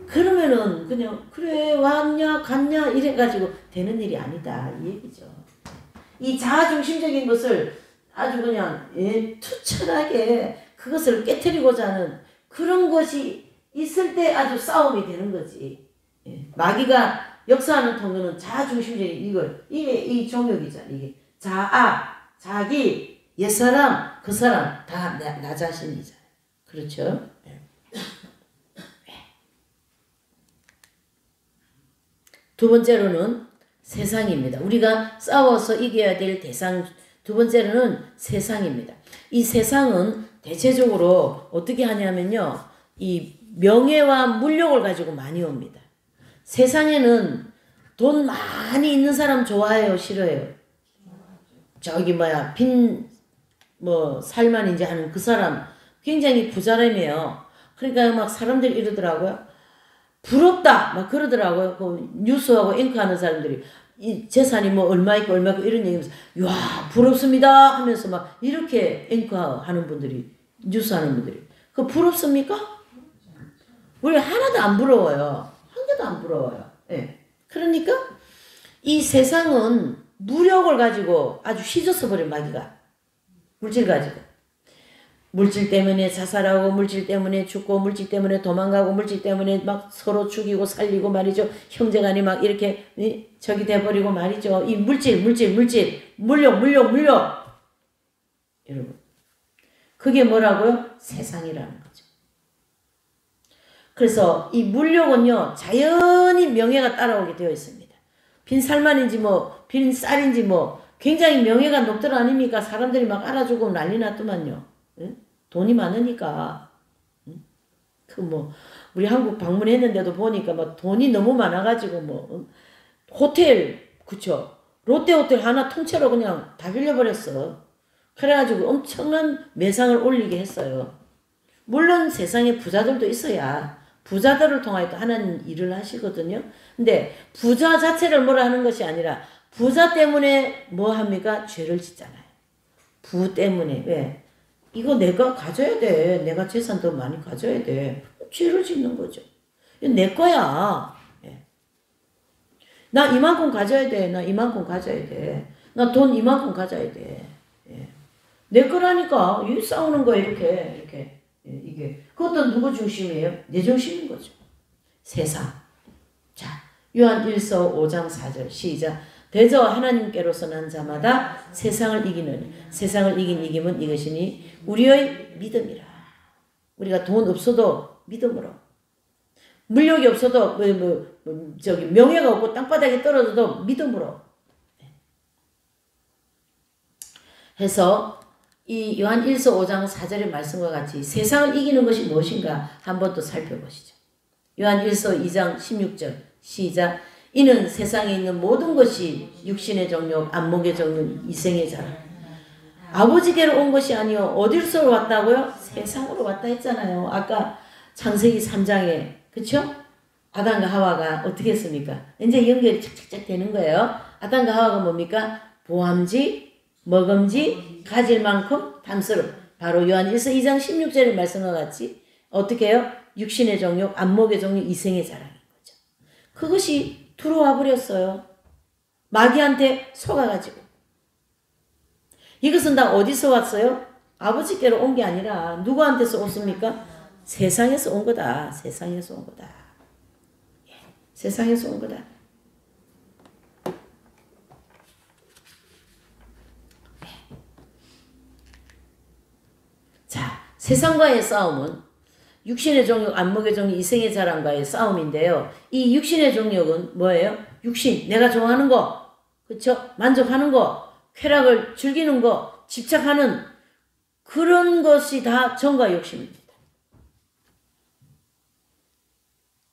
그러면은 그냥 그래 왔냐 갔냐 이래가지고 되는 일이 아니다 이 얘기죠. 이 자아중심적인 것을 아주 그냥 투철하게 그것을 깨트리고자 하는 그런 것이 있을 때 아주 싸움이 되는 거지. 예. 마귀가 역사하는 통로는 자아중심적인 이게 정욕이잖아. 이게 자기, 옛사람, 그 사람 다 나 자신이잖아요. 그렇죠? 예. 두 번째로는 세상입니다. 우리가 싸워서 이겨야 될 대상 두 번째로는 세상입니다. 이 세상은 대체적으로 어떻게 하냐면요. 이 명예와 물욕을 가지고 많이 옵니다. 세상에는 돈 많이 있는 사람 좋아해요, 싫어해요? 저기 뭐야 살만인지 하는 그 사람 굉장히 부자라며요. 그러니까 막 사람들이 이러더라고요. 부럽다 막 그러더라고요. 그 뉴스하고 앵커하는 사람들이 이 재산이 뭐 얼마 있고 얼마 있고 이런 얘기하면서 야 부럽습니다 하면서 막 이렇게 앵커하는 분들이 뉴스하는 분들이 그 부럽습니까? 우리 하나도 안 부러워요. 한 개도 안 부러워요. 예. 그러니까 이 세상은 무력을 가지고 아주 휘저어 버린 마귀가 물질 가지고 물질 때문에 자살하고 물질 때문에 죽고 물질 때문에 도망가고 물질 때문에 막 서로 죽이고 살리고 말이죠. 형제간이 막 이렇게 저기 돼버리고 말이죠. 이 물질 물력 여러분 그게 뭐라고요? 세상이라는 거죠. 그래서 이 물력은요 자연히 명예가 따라오게 되어 있습니다. 빈살만인지 빈 쌀인지 굉장히 명예가 높들 아닙니까? 사람들이 막 알아주고 난리 났더만요. 응? 돈이 많으니까. 응? 우리 한국 방문했는데도 보니까 막 돈이 너무 많아가지고 호텔, 그쵸? 롯데호텔 하나 통째로 그냥 다 빌려버렸어. 그래가지고 엄청난 매상을 올리게 했어요. 물론 세상에 부자들도 있어야 부자들을 통하여 또 하나님 일을 하시거든요. 근데 부자 자체를 뭐라 하는 것이 아니라 부자 때문에 뭐 합니까? 죄를 짓잖아요. 부 때문에. 왜? 이거 내가 가져야 돼. 내가 재산 더 많이 가져야 돼. 죄를 짓는 거죠. 이거 내 거야. 예. 나 이만큼 가져야 돼. 나 이만큼 가져야 돼. 나 돈 이만큼 가져야 돼. 예. 내 거라니까. 이 싸우는 거야 이렇게. 이게 그것도 누구 중심이에요? 내 중심인 거죠. 세상. 자, 요한 1서 5장 4절 시작. 대저 하나님께로서 난 자마다 세상을 이기는 세상을 이긴 이김은 이것이니 우리의 믿음이라. 우리가 돈 없어도 믿음으로 물력이 없어도 명예가 없고 땅바닥에 떨어져도 믿음으로 해서 이 요한 1서 5장 4절의 말씀과 같이 세상을 이기는 것이 무엇인가 한번 또 살펴보시죠. 요한 1서 2장 16절 시작. 이는 세상에 있는 모든 것이 육신의 정욕, 안목의 정욕, 이생의 자랑. 아버지께로 온 것이 아니요 어디서 왔다고요? 세상으로 왔다 했잖아요. 아까 창세기 3장에 그쵸? 아담과 하와가 어떻게 했습니까? 이제 연결이 착착착 되는 거예요. 아담과 하와가 뭡니까? 보암지, 먹음지, 가질 만큼 탐스러움. 바로 요한 1서 2장 16절의 말씀과 같이 어떻게 해요? 육신의 정욕, 안목의 정욕, 이생의 자랑인 거죠. 그것이 들어와 버렸어요. 마귀한테 속아가지고. 이것은 다 어디서 왔어요? 아버지께로 온 게 아니라 누구한테서 왔습니까? 세상에서 온 거다. 세상에서 온 거다. 예, 세상에서 온 거다. 자, 세상과의 싸움은 육신의 정욕, 안목의 정욕, 이생의 자랑과의 싸움인데요. 이 육신의 정욕은 뭐예요? 육신, 내가 좋아하는 거, 그쵸? 만족하는 거, 쾌락을 즐기는 거, 집착하는 그런 것이 다 정과 욕심입니다.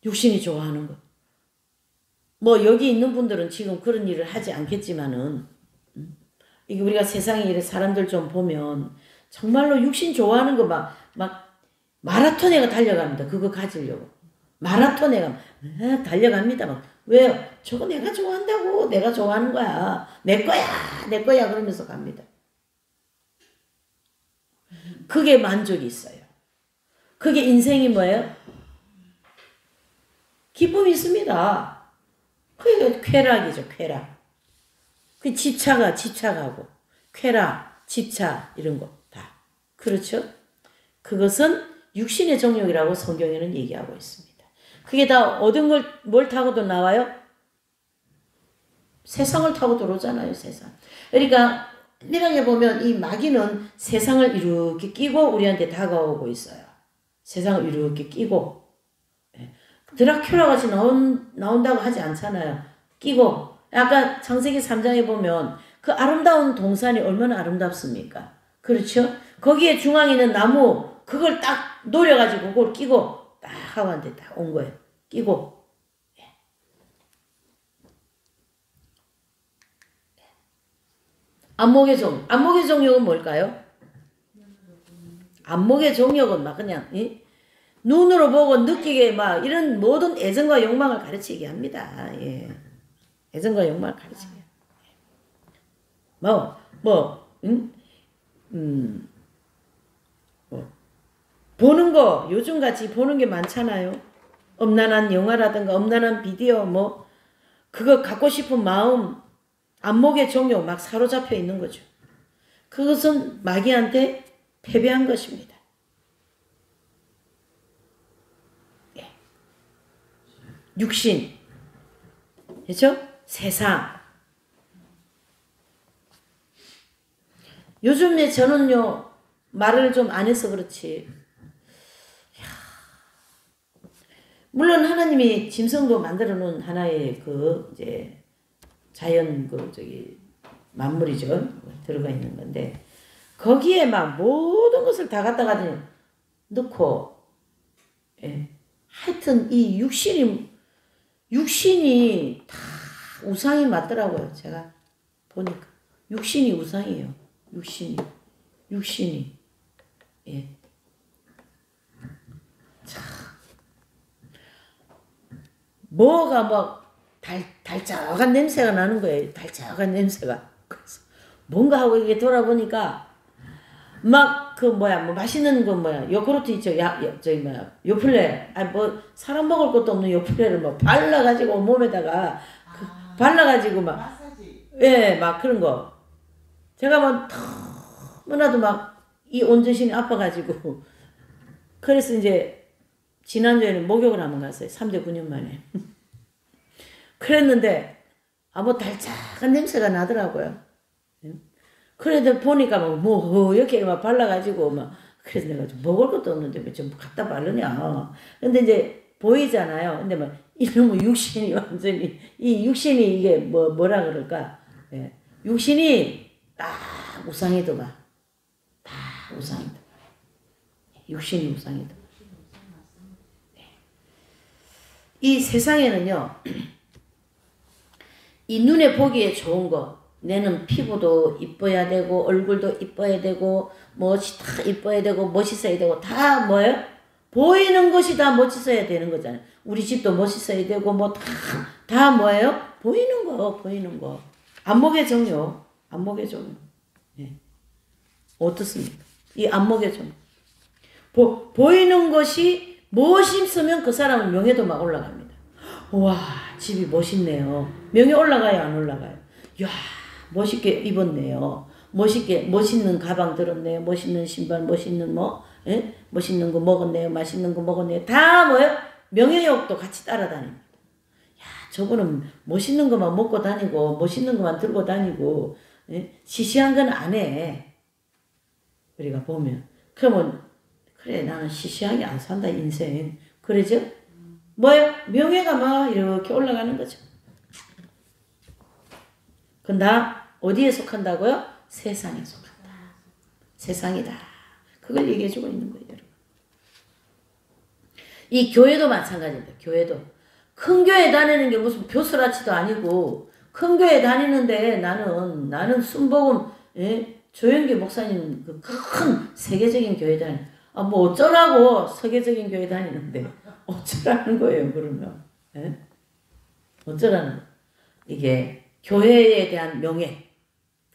육신이 좋아하는 거. 여기 있는 분들은 지금 그런 일을 하지 않겠지만은, 이게 우리가 세상에 이런 사람들 좀 보면, 정말로 육신 좋아하는 거 막 마라톤에가 달려갑니다. 그거 가지려고. 마라톤에가 달려갑니다. 왜요? 저거 내가 좋아한다고. 내가 좋아하는 거야. 내 거야. 그러면서 갑니다. 그게 만족이 있어요. 그게 인생이 뭐예요? 기쁨이 있습니다. 그게 쾌락이죠. 쾌락. 그 집착하고 쾌락, 집착 이런 거 다. 그렇죠? 그것은 육신의 정욕이라고 성경에는 얘기하고 있습니다. 그게 다 얻은 뭘 타고도 나와요? 세상을 타고 들어오잖아요. 세상. 그러니까 미랑에 보면 이 마귀는 세상을 이렇게 끼고 우리한테 다가오고 있어요. 세상을 이렇게 끼고. 드라큘라 같이 나온다고 하지 않잖아요. 끼고. 아까 창세기 3장에 보면 그 아름다운 동산이 얼마나 아름답습니까? 그렇죠? 거기에 중앙에 있는 나무 그걸 딱 노려가지고 그걸 끼고 딱 하고한테 딱 온 거예요. 끼고. 안목의 종력은 뭘까요? 안목의 종력은 막 그냥 눈으로 보고 느끼게 막 이런 모든 애정과 욕망을 가르치게 합니다. 예. 애정과 욕망을 가르치게. 보는 거 요즘 같이 보는 게 많잖아요. 엄난한 영화라든가 엄난한 비디오 그거 갖고 싶은 마음 안목의 종력 막 사로잡혀 있는 거죠. 그것은 마귀한테 패배한 것입니다. 예. 육신, 그렇죠? 세상. 요즘에 저는요 말을 좀 안 해서 그렇지. 물론 하나님이 짐승도 만들어 놓은 하나의 이제 자연 만물이죠. 들어가 있는 건데 거기에 막 모든 것을 다 갖다가 넣고 하여튼 이 육신이 다 우상이 맞더라고요. 제가 보니까 육신이 우상이에요. 육신이 예. 참 뭐가 달짝한 냄새가 나는 거예요. 달짝한 냄새가. 그래서 뭔가 하고 이게 돌아보니까 막 맛있는 거 요구르트 있죠. 요플레. 사람 먹을 것도 없는 요플레를 발라가지고 몸에다가 발라가지고 예, 막 그런 거. 제가 너무나도 이 온전신이 아파가지고 그래서 이제 지난주에는 목욕을 한번 갔어요. 3대 9년 만에. 그랬는데 달짝한 냄새가 나더라고요. 그래도 보니까 이렇게 발라가지고 그래서 내가 좀 먹을 것도 없는데 왜 좀 갖다 바르냐. 근데 이제 보이잖아요. 근데 이놈의 육신이 완전히 이 육신이 이게 뭐라 그럴까? 예. 육신이 다 우상이더만. 다 우상이다. 육신이 우상이다. 이 세상에는요. 이 눈에 보기에 좋은 거, 내는 피부도 이뻐야 되고 얼굴도 이뻐야 되고 멋이 다 이뻐야 되고 멋있어야 되고 다 뭐예요? 보이는 것이 다 멋있어야 되는 거잖아요. 우리 집도 멋있어야 되고 다 뭐예요? 보이는 거. 안목의 종류. 예. 어떻습니까? 이 안목의 종류. 보이는 것이 멋있으면 그 사람은 명예도 막 올라갑니다. 와, 집이 멋있네요. 명예 올라가요, 안 올라가요? 이야, 멋있게 입었네요. 멋있는 가방 들었네요. 멋있는 신발, 멋있는 멋있는 거 먹었네요. 맛있는 거 먹었네요. 다 뭐예요? 명예욕도 같이 따라다닙니다. 야, 저분은 멋있는 것만 먹고 다니고, 멋있는 것만 들고 다니고, 시시한 건 안 해. 우리가 보면. 그러면, 그래, 나는 시시하게 안 산다, 인생. 그러죠? 뭐예요? 명예가 막 이렇게 올라가는 거죠. 그건 다 어디에 속한다고요? 세상에 속한다. 세상이다. 그걸 얘기해주고 있는 거예요, 여러분. 이 교회도 마찬가지입니다. 교회도. 큰 교회 다니는 게 무슨 교수라치도 아니고, 큰 교회 다니는데 나는 순복음, 조영기 목사님 그 큰 세계적인 교회 어쩌라고 세계적인 교회 다니는데, 어쩌라는 거예요, 그러면. 어쩌라는, 이게, 교회에 대한 명예.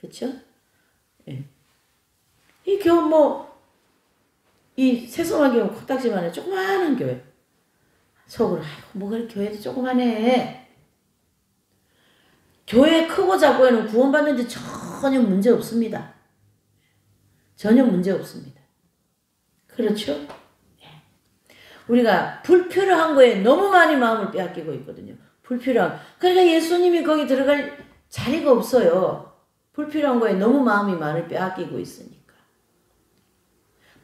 그쵸? 예. 이 이 세송한 교회 코딱지만해 조그마한 교회. 속으로, 뭐가 교회도 조그마해. 교회 크고 작고에는 구원받는데 전혀 문제 없습니다. 전혀 문제 없습니다. 그렇죠? 예. 우리가 불필요한 거에 너무 많이 마음을 빼앗기고 있거든요. 불필요한. 그러니까 예수님이 거기 들어갈 자리가 없어요. 불필요한 거에 너무 마음을 빼앗기고 있으니까.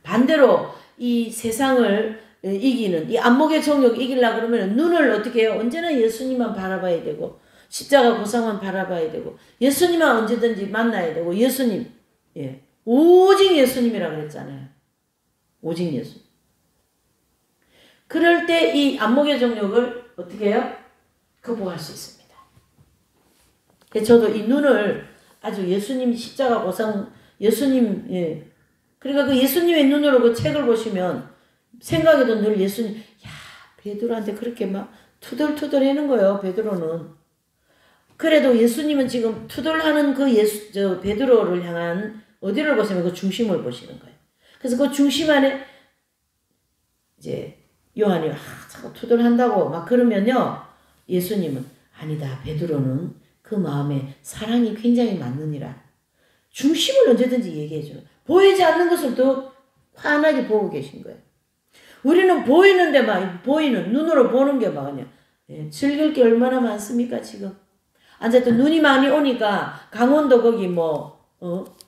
반대로 이 세상을 이기는 이 안목의 정욕 이기려고 그러면 눈을 어떻게 해요? 언제나 예수님만 바라봐야 되고 십자가 보상만 바라봐야 되고 예수님만 언제든지 만나야 되고 예수님. 예. 오직 예수님이라 그랬잖아요. 오직 예수. 그럴 때 이 안목의 정욕을 어떻게 해요? 극복할 수 있습니다. 저도 이 눈을 아주 예수님 십자가 보상, 예수님, 예. 그러니까 그 예수님의 눈으로 그 책을 보시면 생각에도 늘 예수님, 야, 베드로한테 그렇게 막 투덜투덜 하는 거예요, 베드로는. 그래도 예수님은 지금 투덜하는 그 베드로를 향한 어디를 보시면 그 중심을 보시는 거예요. 그래서 그 중심 안에 이제 요한이 자꾸 투덜한다고 막 그러면요, 예수님은 아니다, 베드로는 그 마음에 사랑이 굉장히 많느니라. 중심을 언제든지 얘기해줘요. 보이지 않는 것을 더 환하게 보고 계신 거예요. 우리는 보이는데 막 보이는 눈으로 보는 게 막 그냥 즐길 게 얼마나 많습니까 지금. 어쨌든 눈이 많이 오니까 강원도 거기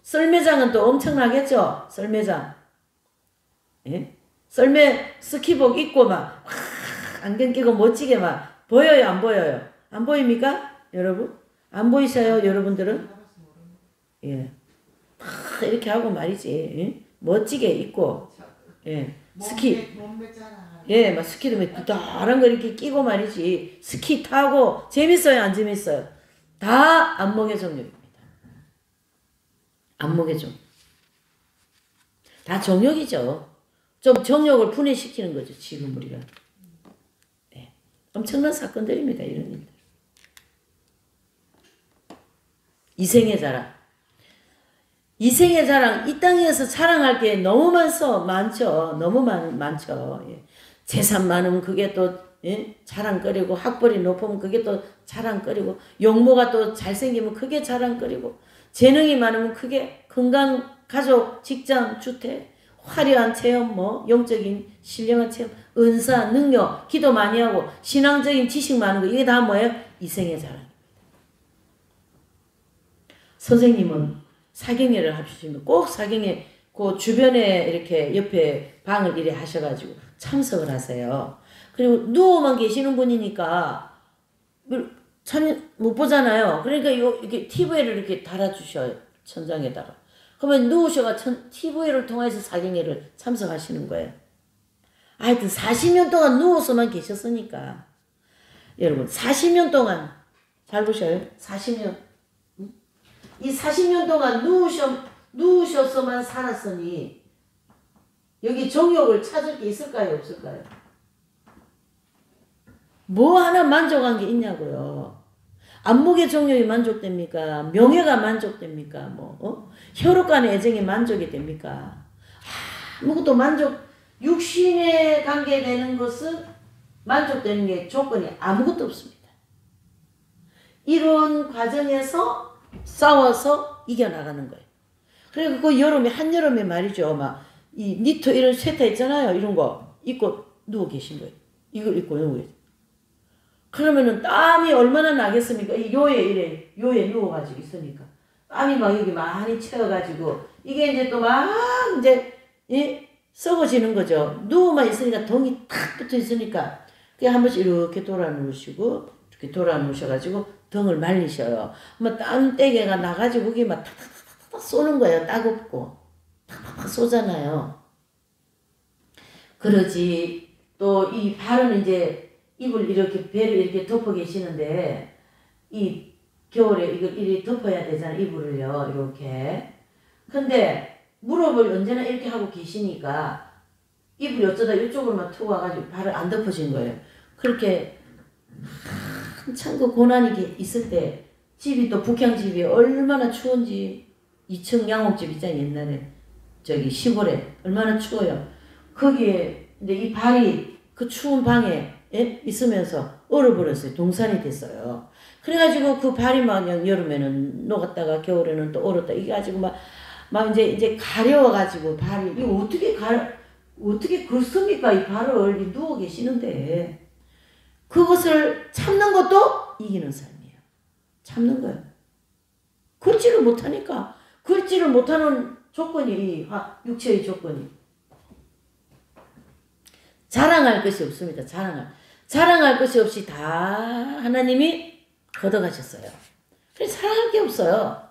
썰매장은 또 엄청나겠죠. 썰매장. 예? 썰매 스키복 입고 막 안경 끼고 멋지게 막 보여요, 안 보여요? 안 보입니까? 여러분? 안 보이셔요, 여러분들은? 예. 이렇게 하고 말이지. 예? 멋지게 입고. 예. 스키. 예, 막 스키도 막 부다란 거 이렇게 끼고 말이지. 스키 타고 재밌어요, 안 재밌어요? 다 안목의 정욕입니다. 안목의 정욕. 다 정욕이죠. 좀 정욕을 분해시키는 거죠, 지금 우리가. 네. 엄청난 사건들입니다, 이런 일들. 이생의 자랑. 이생의 자랑, 이 땅에서 자랑할 게 너무 많죠. 너무 많죠. 예. 재산 많으면 그게 또 자랑거리고, 학벌이 높으면 그게 또 자랑거리고, 용모가 또 잘생기면 그게 자랑거리고, 재능이 많으면 그게 건강, 가족, 직장, 주택, 화려한 체험, 영적인 신령한 체험, 은사, 능력, 기도 많이 하고, 신앙적인 지식 많은 거, 이게 다 뭐예요? 이생의 자랑입니다. 선생님은 사경회를 하시면 꼭 사경회 그 주변에 이렇게 옆에 방을 이래 하셔가지고 참석을 하세요. 그리고 누워만 계시는 분이니까 참 못 보잖아요. 그러니까 이렇게 TV를 이렇게 달아주셔요. 천장에다가. 그러면 누우셔가 TV를 통해서 사경회를 참석하시는 거예요. 하여튼 40년 동안 누워서만 계셨으니까. 여러분 40년 동안 잘 보셔요. 40년. 이 40년 동안 누우셔서만 살았으니 여기 정욕을 찾을 게 있을까요? 없을까요? 뭐 하나 만족한 게 있냐고요. 안목의 정욕이 만족됩니까? 명예가 만족됩니까? 혈육 간의 애정이 만족이 됩니까? 아무것도 육신에 관계되는 것은 만족되는 게 조건이 아무것도 없습니다. 이런 과정에서 싸워서 이겨나가는 거예요. 그리고 그 여름에, 한여름에 말이죠. 이 니트 이런 스웨터 있잖아요. 이런 거 입고 누워 계신 거예요. 이걸 입고 누워 계세요. 그러면은 땀이 얼마나 나겠습니까? 이 요에 누워가지고 있으니까. 땀이 막 여기 많이 채워가지고, 이게 이제 또 썩어지는 거죠. 누워만 있으니까 동이 탁 붙어 있으니까. 그냥 한 번씩 이렇게 돌아 누우시고, 이렇게 돌아 누우셔가지고, 등을 말리셔요. 땀때개가 나가지고, 그게 막 탁탁탁탁 쏘는 거예요. 따갑고. 탁탁탁 쏘잖아요. 그러지. 또 이 발은 이제, 이불 이렇게 배를 이렇게 덮어 계시는데 이 겨울에 이걸 이렇게 덮어야 되잖아요. 이불을요. 이렇게. 근데 무릎을 언제나 이렇게 하고 계시니까 이불이 어쩌다 이쪽으로만 툭 와가지고 발을 안 덮어진 거예요. 그렇게 한참 그 고난이 있을 때 집이 또 북향집이 얼마나 추운지 2층 양옥집 있잖아요. 옛날에 저기 시골에 얼마나 추워요. 거기에 근데 이 발이 그 추운 방에 있으면서 얼어버렸어요. 동산이 됐어요. 그래가지고 그 발이 막 여름에는 녹았다가 겨울에는 또 얼었다. 이게 가지고 막 이제 가려워가지고 발이, 이거 어떻게 긁습니까? 이 발을 누워 계시는데. 그것을 참는 것도 이기는 삶이에요. 참는 거예요. 긁지를 못하니까. 긁지를 못하는 조건이, 육체의 조건이. 자랑할 것이 없습니다. 자랑할 것이 없이 다 하나님이 걷어가셨어요. 그래서 자랑할 게 없어요.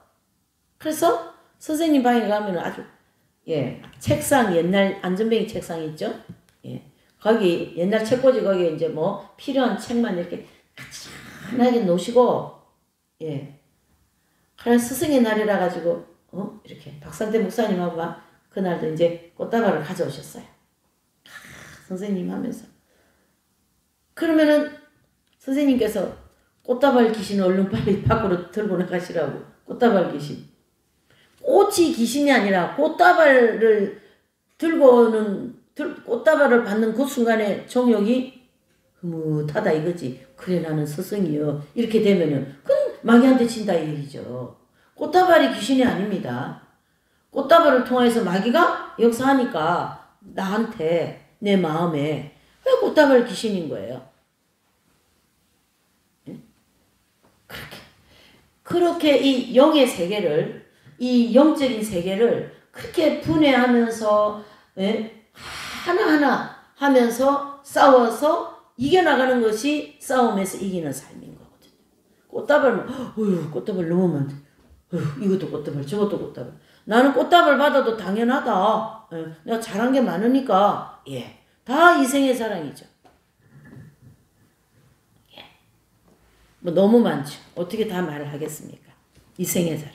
그래서 선생님 방에 가면 아주 예 책상 옛날 안전뱅이 책상 있죠? 예 거기 옛날 책꽂이 거기에 이제 뭐 필요한 책만 이렇게 가지런하게 놓으시고 예 그래 스승의 날이라 가지고 이렇게 박상태 목사님하고 그날도 이제 꽃다발을 가져오셨어요. 선생님 하면서 그러면은 선생님께서 꽃다발 귀신 얼른 빨리 밖으로 들고 나가시라고. 꽃다발 귀신. 꽃이 귀신이 아니라 꽃다발을 꽃다발을 받는 그 순간에 정욕이 흐뭇하다 이거지. 그래 나는 스승이여. 이렇게 되면은 그건 마귀한테 친다 이 얘기죠. 꽃다발이 귀신이 아닙니다. 꽃다발을 통해서 마귀가 역사하니까 나한테 내 마음에 왜 꽃다발 귀신인 거예요. 그렇게 이 영의 세계를 이 영적인 세계를 그렇게 분해하면서 하나하나 하면서 싸워서 이겨나가는 것이 싸움에서 이기는 삶인 거거든요. 꽃다발 너무 많대. 이것도 꽃다발 저것도 꽃다발. 나는 꽃다발 받아도 당연하다. 내가 잘한 게 많으니까 다 이생의 사랑이죠. 뭐 너무 많죠. 어떻게 다 말을 하겠습니까? 이생의 사랑.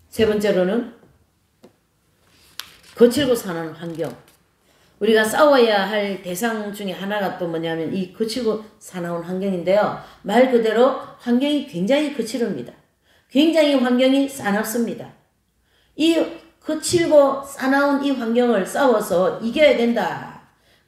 세 번째로는 거칠고 사는 환경. 우리가 싸워야 할 대상 중에 하나가 또 뭐냐면 이 거칠고 사나운 환경인데요. 말 그대로 환경이 굉장히 거칠습니다. 굉장히 환경이 싸납습니다. 이 거칠고 싸나운 이 환경을 싸워서 이겨야 된다.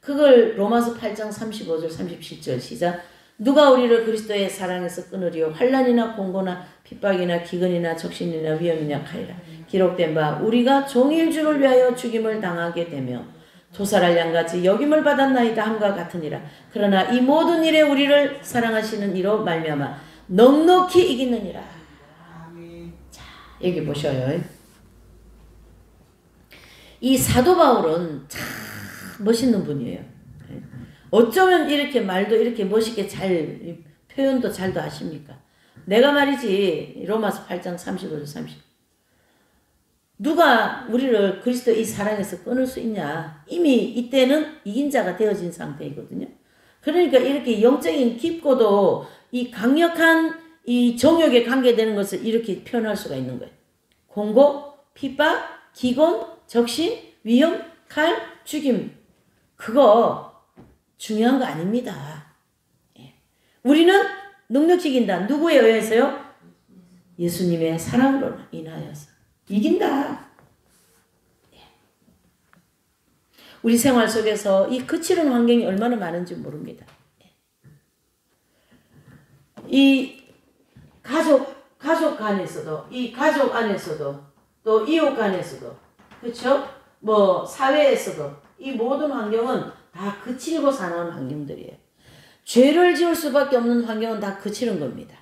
그걸 로마서 8장 35절 37절 시작. 누가 우리를 그리스도의 사랑에서 끊으리요. 환난이나 공고나 핍박이나 기근이나 적신이나 위험이나 칼이라 기록된 바 우리가 종일 주를 위하여 죽임을 당하게 되며 도살할 양같이 여김을 받았나이다 함과 같으니라. 그러나 이 모든 일에 우리를 사랑하시는 이로 말미암아 넉넉히 이기느니라. 자 여기 보셔요. 이 사도 바울은 참 멋있는 분이에요. 어쩌면 이렇게 말도 이렇게 멋있게 잘 표현도 잘도 하십니까? 내가 말이지 로마서 8장 35절 30 누가 우리를 그리스도 이 사랑에서 끊을 수 있냐? 이미 이때는 이긴 자가 되어진 상태이거든요. 그러니까 이렇게 영적인 깊고도 이 강력한 이 정욕에 관계되는 것을 이렇게 표현할 수가 있는 거예요. 공고, 핍박, 기곤, 적신, 위험, 칼, 죽임. 그거 중요한 거 아닙니다. 우리는 넉넉히 이긴다. 누구에 의해서요? 예수님의 사랑으로 인하여서. 이긴다. 우리 생활 속에서 이 거칠은 환경이 얼마나 많은지 모릅니다. 이 가족 간에서도, 이 가족 안에서도, 또 이웃 간에서도, 그렇죠? 뭐 사회에서도 이 모든 환경은 다 거칠고 사나운 환경들이에요. 죄를 지을 수밖에 없는 환경은 다 거칠은 겁니다.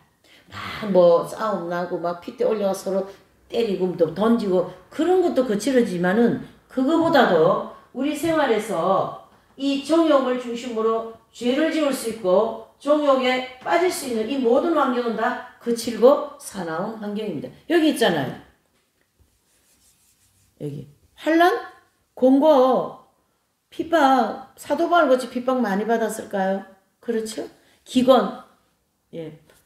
막 뭐 싸움 나고 막 핏대 올려가 서로 때리고 또 던지고 그런 것도 거칠어지만은 그거보다도 우리 생활에서 이 정욕을 중심으로 죄를 지을 수 있고 정욕에 빠질 수 있는 이 모든 환경은 다 거칠고 사나운 환경입니다. 여기 있잖아요. 여기 환난, 공고, 핍박, 사도 바울같이 핍박 많이 받았을까요? 그렇죠? 기건,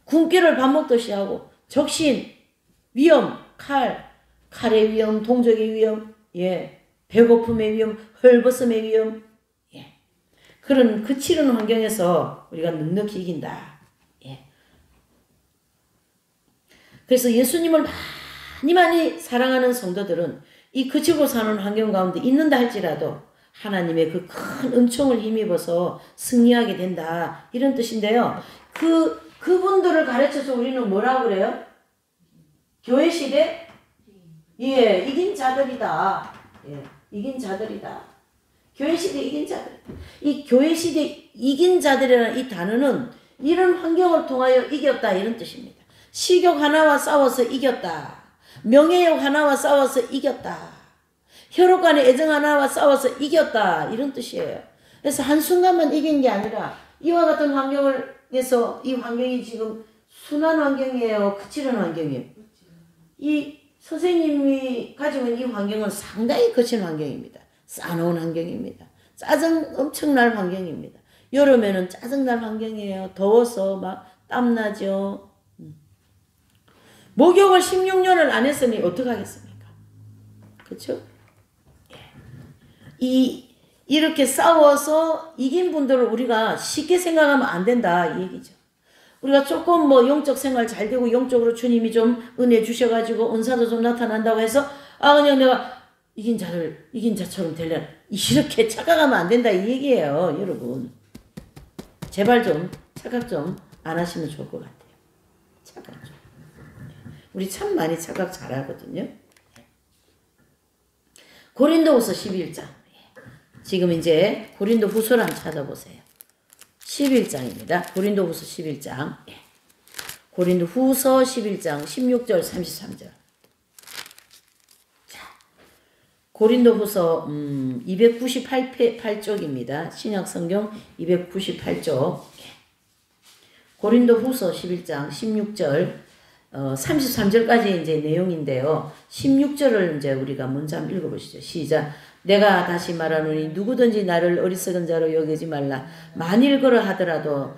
굶기를 밥 먹듯이 하고 적신, 위험, 칼의 위험, 동족의 위험, 배고픔의 위험, 헐벗음의 위험, 그런 거칠은 환경에서 우리가 넉넉히 이긴다. 그래서 예수님을 많이 사랑하는 성도들은 이 거칠고 사는 환경 가운데 있는다 할지라도 하나님의 그 큰 은총을 힘입어서 승리하게 된다. 이런 뜻인데요. 그분들을 가르쳐서 우리는 뭐라고 그래요? 교회 시대? 이긴 자들이다. 이긴 자들이다. 교회 시대 이긴 자들. 이 교회 시대 이긴 자들이라는 이 단어는 이런 환경을 통하여 이겼다. 이런 뜻입니다. 식욕 하나와 싸워서 이겼다. 명예욕 하나와 싸워서 이겼다. 혈육 간의 애정 하나와 싸워서 이겼다. 이런 뜻이에요. 그래서 한순간만 이긴 게 아니라 이와 같은 환경에서 이 환경이 지금 순한 환경이에요? 거칠은 환경이에요? 이 선생님이 가지고 있는 이 환경은 상당히 거친 환경입니다. 싸놓은 환경입니다. 짜증 엄청 날 환경입니다. 여름에는 짜증 날 환경이에요. 더워서 막 땀나죠. 목욕을 16년을 안 했으니 어떡하겠습니까? 그렇죠? 이렇게 싸워서 이긴 분들을 우리가 쉽게 생각하면 안 된다 이 얘기죠. 우리가 조금 뭐 영적 생활 잘 되고 영적으로 주님이 좀 은혜 주셔가지고 은사도 좀 나타난다고 해서 그냥 내가 이긴 자처럼 되려 이렇게 착각하면 안 된다 이 얘기예요. 여러분 제발 좀 착각 좀 안 하시면 좋을 것 같아요. 착각 좀. 우리 참 많이 착각 잘하거든요. 고린도후서 11장. 지금 이제 고린도후서를 한번 찾아보세요. 11장입니다. 고린도후서 11장. 고린도후서 11장 16절 33절. 자, 고린도후서 298쪽입니다. 신약성경 298쪽. 고린도후서 11장 16절 33절까지 이제 내용인데요. 16절을 이제 우리가 먼저 한번 읽어보시죠. 시작. 내가 다시 말하노니 누구든지 나를 어리석은 자로 여기지 말라. 만일 그러하더라도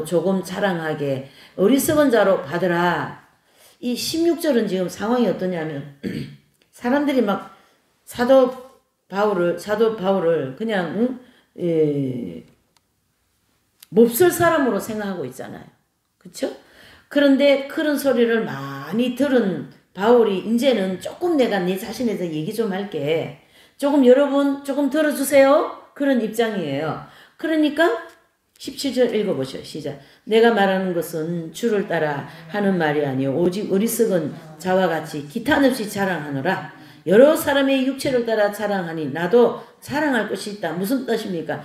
조금 자랑하게 어리석은 자로 받으라. 이 16절은 지금 상황이 어떠냐면 사람들이 막 사도 바울을 그냥 몹쓸 사람으로 생각하고 있잖아요. 그쵸? 그런데 그런 소리를 많이 들은 바울이 이제는 조금 내가 내 자신에 대해서 얘기 좀 할게. 조금 여러분 조금 들어주세요. 그런 입장이에요. 그러니까 17절 읽어보시오. 시작. 내가 말하는 것은 주를 따라 하는 말이 아니요 오직 어리석은 자와 같이 기탄 없이 자랑하노라. 여러 사람의 육체를 따라 자랑하니 나도 자랑할 것이 있다. 무슨 뜻입니까?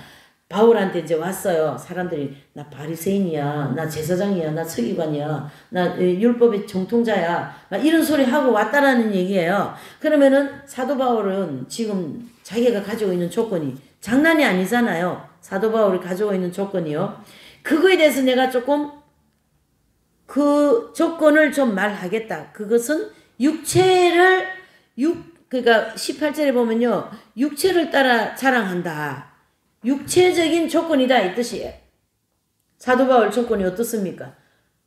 바울한테 이제 왔어요. 사람들이 나 바리새인이야, 나 제사장이야, 나 서기관이야, 나 율법의 정통자야, 막 이런 소리 하고 왔다라는 얘기예요. 그러면은 사도 바울은 지금 자기가 가지고 있는 조건이 장난이 아니잖아요. 사도 바울이 가지고 있는 조건이요. 그거에 대해서 내가 조금 그 조건을 좀 말하겠다. 그것은 그러니까 18절에 보면요, 육체를 따라 자랑한다. 육체적인 조건이다 이 뜻이에요. 사도 바울 조건이 어떻습니까?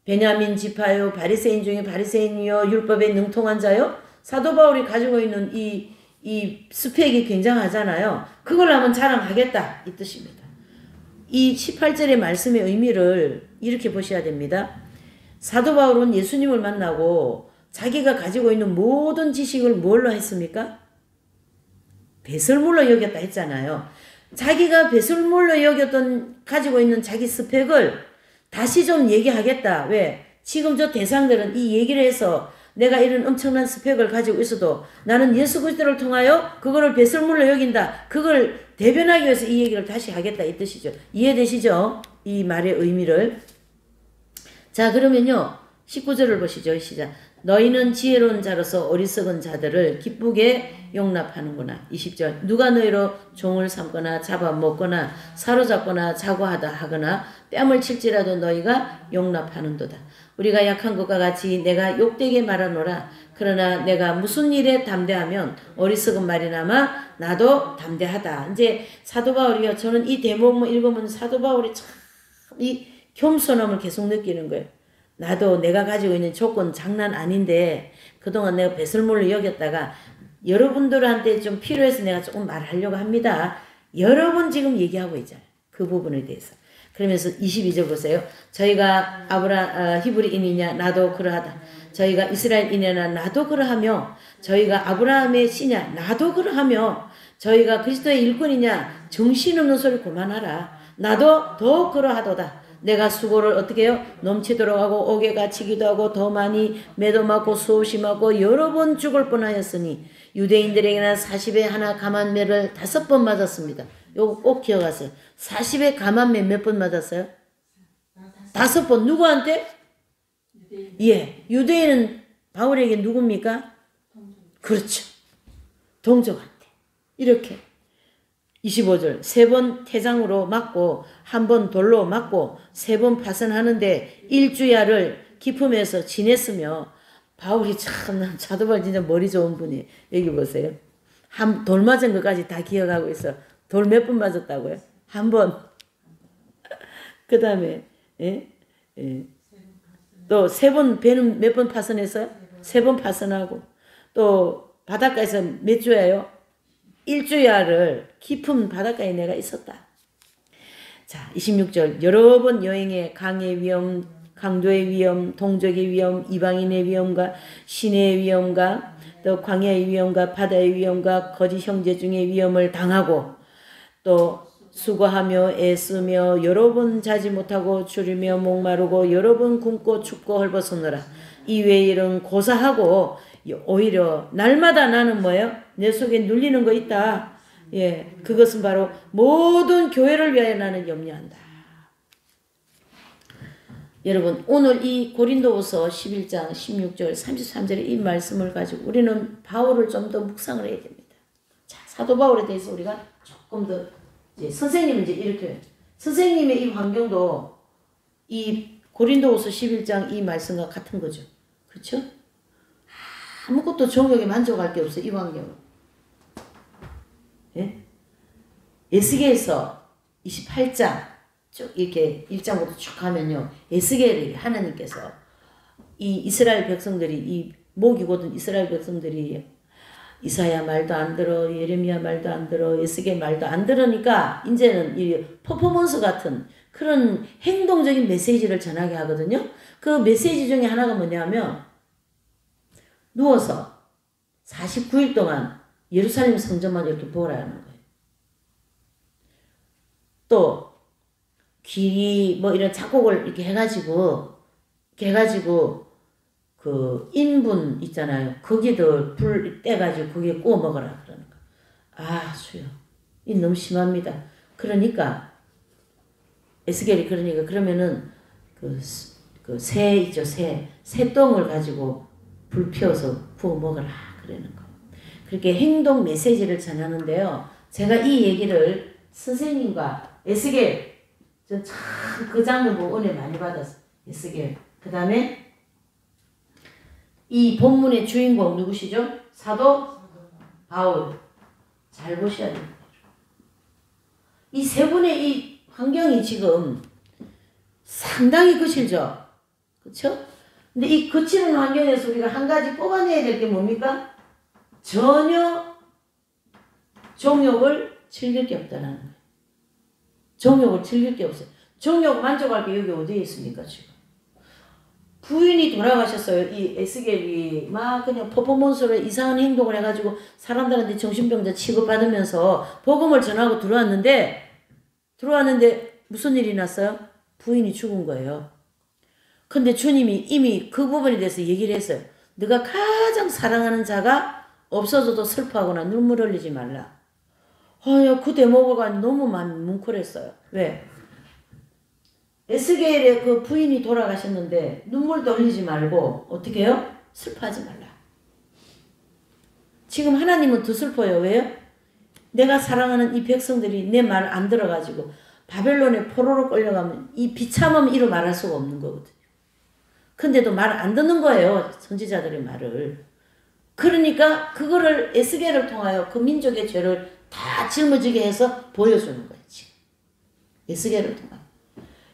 베냐민 지파요, 바리새인 중에 바리새인이요, 율법에 능통한 자요. 사도 바울이 가지고 있는 이 스펙이 굉장하잖아요. 그걸 한번 자랑하겠다 이 뜻입니다. 이 18절의 말씀의 의미를 이렇게 보셔야 됩니다. 사도 바울은 예수님을 만나고 자기가 가지고 있는 모든 지식을 뭘로 했습니까? 배설물로 여겼다 했잖아요. 자기가 배설물로 가지고 있는 자기 스펙을 다시 좀 얘기하겠다. 왜? 지금 저 대상들은 이 얘기를 해서 내가 이런 엄청난 스펙을 가지고 있어도 나는 예수 그리스도를 통하여 그거를 배설물로 여긴다. 그걸 대변하기 위해서 이 얘기를 다시 하겠다 이 뜻이죠. 이해되시죠? 이 말의 의미를. 자, 그러면요 19절을 보시죠. 시작. 너희는 지혜로운 자로서 어리석은 자들을 기쁘게 용납하는구나. 20절. 누가 너희로 종을 삼거나 잡아먹거나 사로잡거나 자고하다 하거나 뺨을 칠지라도 너희가 용납하는도다. 우리가 약한 것과 같이 내가 욕되게 말하노라. 그러나 내가 무슨 일에 담대하면 어리석은 말이나마 나도 담대하다. 이제 사도 바울이요. 저는 이 대목만 읽으면 사도 바울이 참 이 겸손함을 계속 느끼는 거예요. 나도 내가 가지고 있는 조건 장난 아닌데 그동안 내가 배설물로 여겼다가 여러분들한테 좀 필요해서 내가 조금 말하려고 합니다. 여러 번 지금 얘기하고 있잖아요. 그 부분에 대해서. 그러면서 22절 보세요. 저희가 히브리인이냐 나도 그러하다. 저희가 이스라엘인이냐 나도 그러하며 저희가 아브라함의 씨냐 나도 그러하며 저희가 그리스도의 일꾼이냐 정신없는 소리 그만하라. 나도 더 그러하도다. 내가 수고를 어떻게 해요? 넘치도록 하고 옥에 갇히기도 하고 더 많이 매도 맞고 수없이 맞고 여러 번 죽을 뻔하였으니 유대인들에게는 40에 하나 감한매를 5번 맞았습니다. 요거 꼭 기억하세요. 40에 감한매 몇 번 맞았어요? 5번. 누구한테? 예, 유대인은 바울에게 누굽니까? 그렇죠. 동족한테. 이렇게 25절 3번 태장으로 맞고 1번 돌로 맞고 3번 파선하는데 일주야를 기품에서 지냈으며 바울이 참 사도바울 진짜 머리 좋은 분이 여기 보세요. 돌 맞은 것까지 다 기억하고 있어. 돌 몇 번 맞았다고요? 한 번. 그 다음에 또 세 번 배는 몇 번 파손했어요? 세 번 파손하고 또 바닷가에서 몇 주야요? 1주야를 깊은 바닷가에 내가 있었다. 자, 26절 여러 번 여행에 강의 위험, 강도의 위험, 동족의 위험, 이방인의 위험과 신의 위험과 또 광야의 위험과 바다의 위험과 거짓 형제 중의 위험을 당하고 또 수고하며 애쓰며 여러 번 자지 못하고 줄이며 목마르고 여러 번 굶고 춥고 헐벗었노라. 이외의 일은 고사하고 오히려 날마다 나는 뭐예요? 내 속에 눌리는 거 있다. 예, 그것은 바로 모든 교회를 위하여 나는 염려한다. 여러분 오늘 이 고린도후서 11장 16절 33절의 이 말씀을 가지고 우리는 바울을 좀 더 묵상을 해야 됩니다. 자, 사도 바울에 대해서 우리가 조금 더 이제 선생님은 이제 이렇게 선생님의 이 환경도 이 고린도후서 11장 이 말씀과 같은 거죠. 그렇죠? 아무것도 정욕에 만족할 게 없어 이 환경은. 예? 에스겔서 28장 쭉 이렇게 1장부터 쭉 가면요. 에스겔이 하나님께서 이 이스라엘 백성들이 이 목이거든 이스라엘 백성들이 이사야 말도 안 들어 예레미야 말도 안 들어 에스겔 말도 안 들으니까 이제는 이 퍼포먼스 같은 그런 행동적인 메시지를 전하게 하거든요. 그 메시지 중에 하나가 뭐냐면 누워서 49일 동안 예루살렘 성전만 이렇게 보라는 거예요. 또 귀리 뭐 이런 작곡을 이렇게 해가지고 그 인분 있잖아요. 거기도 불 떼가지고 거기에 구워 먹어라 그러는 거. 아 주여, 이 너무 심합니다. 그러니까 에스겔이 그러니까 그러면은 그 새이죠 새똥을 가지고 불 피워서 구워 먹어라 그러는 거. 그렇게 행동 메시지를 전하는데요. 제가 이 얘기를 선생님과 에스겔 저 참 그 장면 보고 은혜 많이 받았어. 에스겔. 그 다음에 이 본문의 주인공 누구시죠? 사도 바울. 잘 보셔야 됩니다. 이 세 분의 이 환경이 지금 상당히 거칠죠? 그쵸? 근데 이 거치는 환경에서 우리가 한 가지 뽑아내야 될 게 뭡니까? 전혀 정욕을 즐길 게 없다는 거예요. 정욕을 즐길 게 없어요. 정욕 만족할 게 여기 어디에 있습니까 지금? 부인이 돌아가셨어요. 이 에스겔이 막 그냥 퍼포먼스로 이상한 행동을 해가지고 사람들한테 정신병자 취급받으면서 복음을 전하고 들어왔는데 무슨 일이 났어요? 부인이 죽은 거예요. 근데 주님이 이미 그 부분에 대해서 얘기를 했어요. 네가 가장 사랑하는 자가 없어져도 슬퍼하거나 눈물 흘리지 말라. 그 대목을 너무 뭉클했어요. 왜? 에스겔의 그 부인이 돌아가셨는데 눈물도 흘리지 말고 어떻게 해요? 슬퍼하지 말라. 지금 하나님은 더 슬퍼요. 왜요? 내가 사랑하는 이 백성들이 내 말 안 들어가지고 바벨론에 포로로 끌려가면 이 비참함 이루 말할 수가 없는 거거든요. 근데도 말 안 듣는 거예요. 선지자들의 말을. 그러니까 그거를 에스겔을 통하여 그 민족의 죄를 다 짊어지게 해서 보여주는 거예요. 지금. 에스겔을 통하여.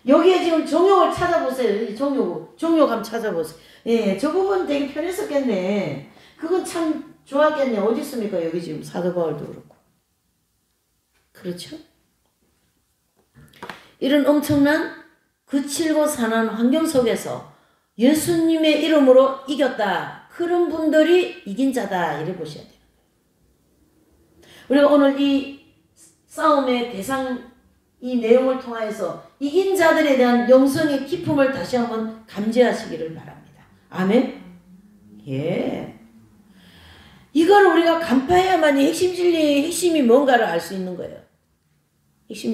여기에 지금 정욕을 찾아보세요. 정욕 한번 찾아보세요. 예, 저 부분 되게 편했었겠네. 그건 참 좋았겠네. 어디 있습니까? 여기 지금 사도 바울도 그렇고. 그렇죠? 이런 엄청난 거칠고 산한 환경 속에서 예수님의 이름으로 이겼다. 그런 분들이 이긴 자다. 이래 보셔야 돼요. 우리가 오늘 이 싸움의 대상 이 내용을 통해서 이긴 자들에 대한 영성의 기쁨을 다시 한번 감지하시기를 바랍니다. 아멘? 예. 이걸 우리가 간파해야만이 핵심 진리의 핵심이 뭔가를 알 수 있는 거예요. 핵심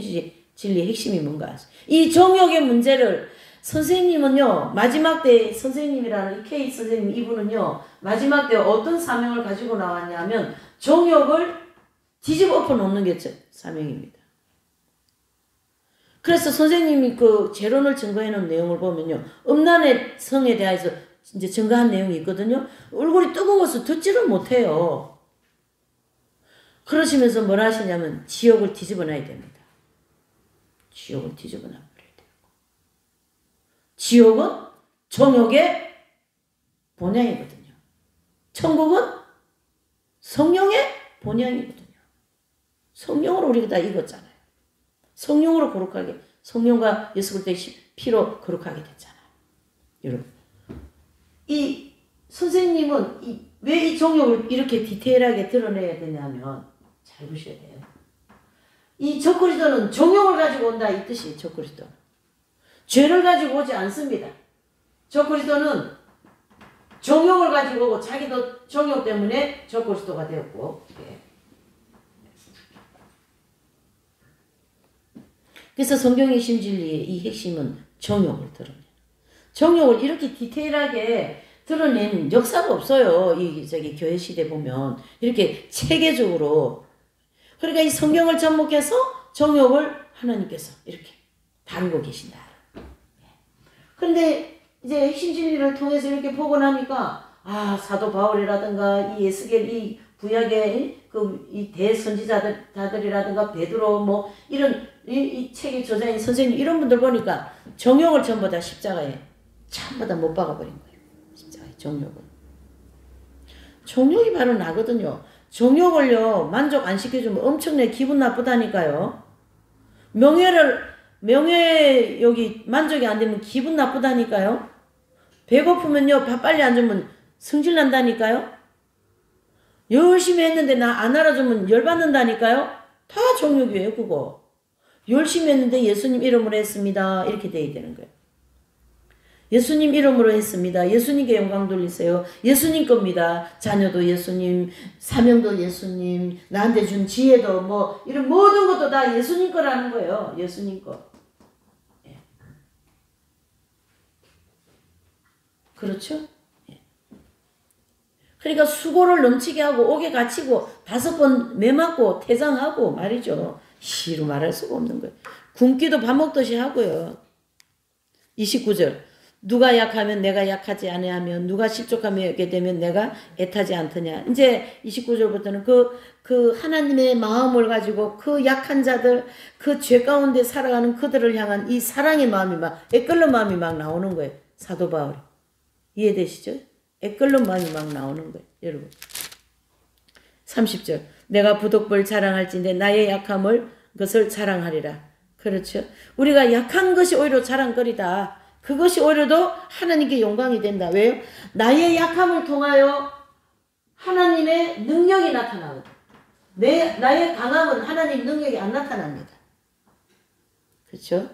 진리의 핵심이 뭔가. 이 정욕의 문제를 선생님은요, 마지막 때 선생님이라는 이 케이 선생님 이분은요, 마지막 때 어떤 사명을 가지고 나왔냐면 정욕을 뒤집어 엎어 놓는 게 사명입니다. 그래서 선생님이 그 재론을 증거해 놓은 내용을 보면요. 음란의 성에 대해서 이제 증거한 내용이 있거든요. 얼굴이 뜨거워서 듣지를 못해요. 그러시면서 뭐라 하시냐면 지옥을 뒤집어 놔야 됩니다. 지옥을 뒤집어 놔버려야 돼요. 지옥은 정욕의 본향이거든요. 천국은 성령의 본향이거든요. 성령으로 우리가 다 익었잖아요. 성령으로 거룩하게, 성령과 예수 그리스도의 피로 거룩하게 됐잖아요. 여러분, 이 선생님은 왜 이 정욕을 이렇게 디테일하게 드러내야 되냐면 잘 보셔야 돼요. 이 적그리스도는 정욕을 가지고 온다 이 뜻이에요. 적그리스도 죄를 가지고 오지 않습니다. 적그리스도는 정욕을 가지고 오고 자기도 정욕 때문에 적그리스도가 되었고, 예. 그래서 성경의 심진리의 이 핵심은 정욕을 드러내는. 정욕을 이렇게 디테일하게 드러낸 역사가 없어요. 이 교회 시대 보면 이렇게 체계적으로. 그러니까 이 성경을 접목해서 정욕을 하나님께서 이렇게 다루고 계신다. 그런데 이제 핵심 진리를 통해서 이렇게 보고 나니까 사도 바울이라든가 이 에스겔 이 구약의 이 대선지자들이라든가 베드로 뭐 이런 이 책의 저자인 선생님 이런 분들 보니까 정욕을 전부 다 십자가에 전부 다 못 박아버린 거예요. 십자가에 정욕을. 정욕이 바로 나거든요. 정욕을요 만족 안 시켜주면 엄청나게 기분 나쁘다니까요. 명예 여기 만족이 안 되면 기분 나쁘다니까요. 배고프면요 밥 빨리 안 주면 성질 난다니까요. 열심히 했는데 나 안 알아주면 열받는다니까요. 다 정욕이에요 그거. 열심히 했는데 예수님 이름으로 했습니다. 이렇게 돼야 되는 거예요. 예수님 이름으로 했습니다. 예수님께 영광 돌리세요. 예수님 겁니다. 자녀도 예수님, 사명도 예수님, 나한테 준 지혜도 뭐 이런 모든 것도 다 예수님 거라는 거예요. 예수님 거. 예. 그렇죠? 예. 그러니까 수고를 넘치게 하고 옥에 갇히고 5번 매맞고 퇴장하고 말이죠. 시로 말할 수가 없는 거예요. 굶기도 밥 먹듯이 하고요. 29절. 누가 약하면 내가 약하지 아니하며 누가 실족하게 되면 내가 애타지 않더냐. 이제 29절부터는 그 하나님의 마음을 가지고 그 약한 자들, 그 죄 가운데 살아가는 그들을 향한 이 사랑의 마음이 막 애끓는 마음이 막 나오는 거예요. 사도 바울이. 이해되시죠? 애끓는 마음이 막 나오는 거예요. 여러분. 30절. 내가 부득불 자랑할진대 나의 약함을 그것을 자랑하리라. 그렇죠? 우리가 약한 것이 오히려 자랑거리다. 그것이 오히려도 하나님께 영광이 된다. 왜요? 나의 약함을 통하여 하나님의 능력이 나타나거든. 나의 강함은 하나님 능력이 안 나타납니다. 그렇죠?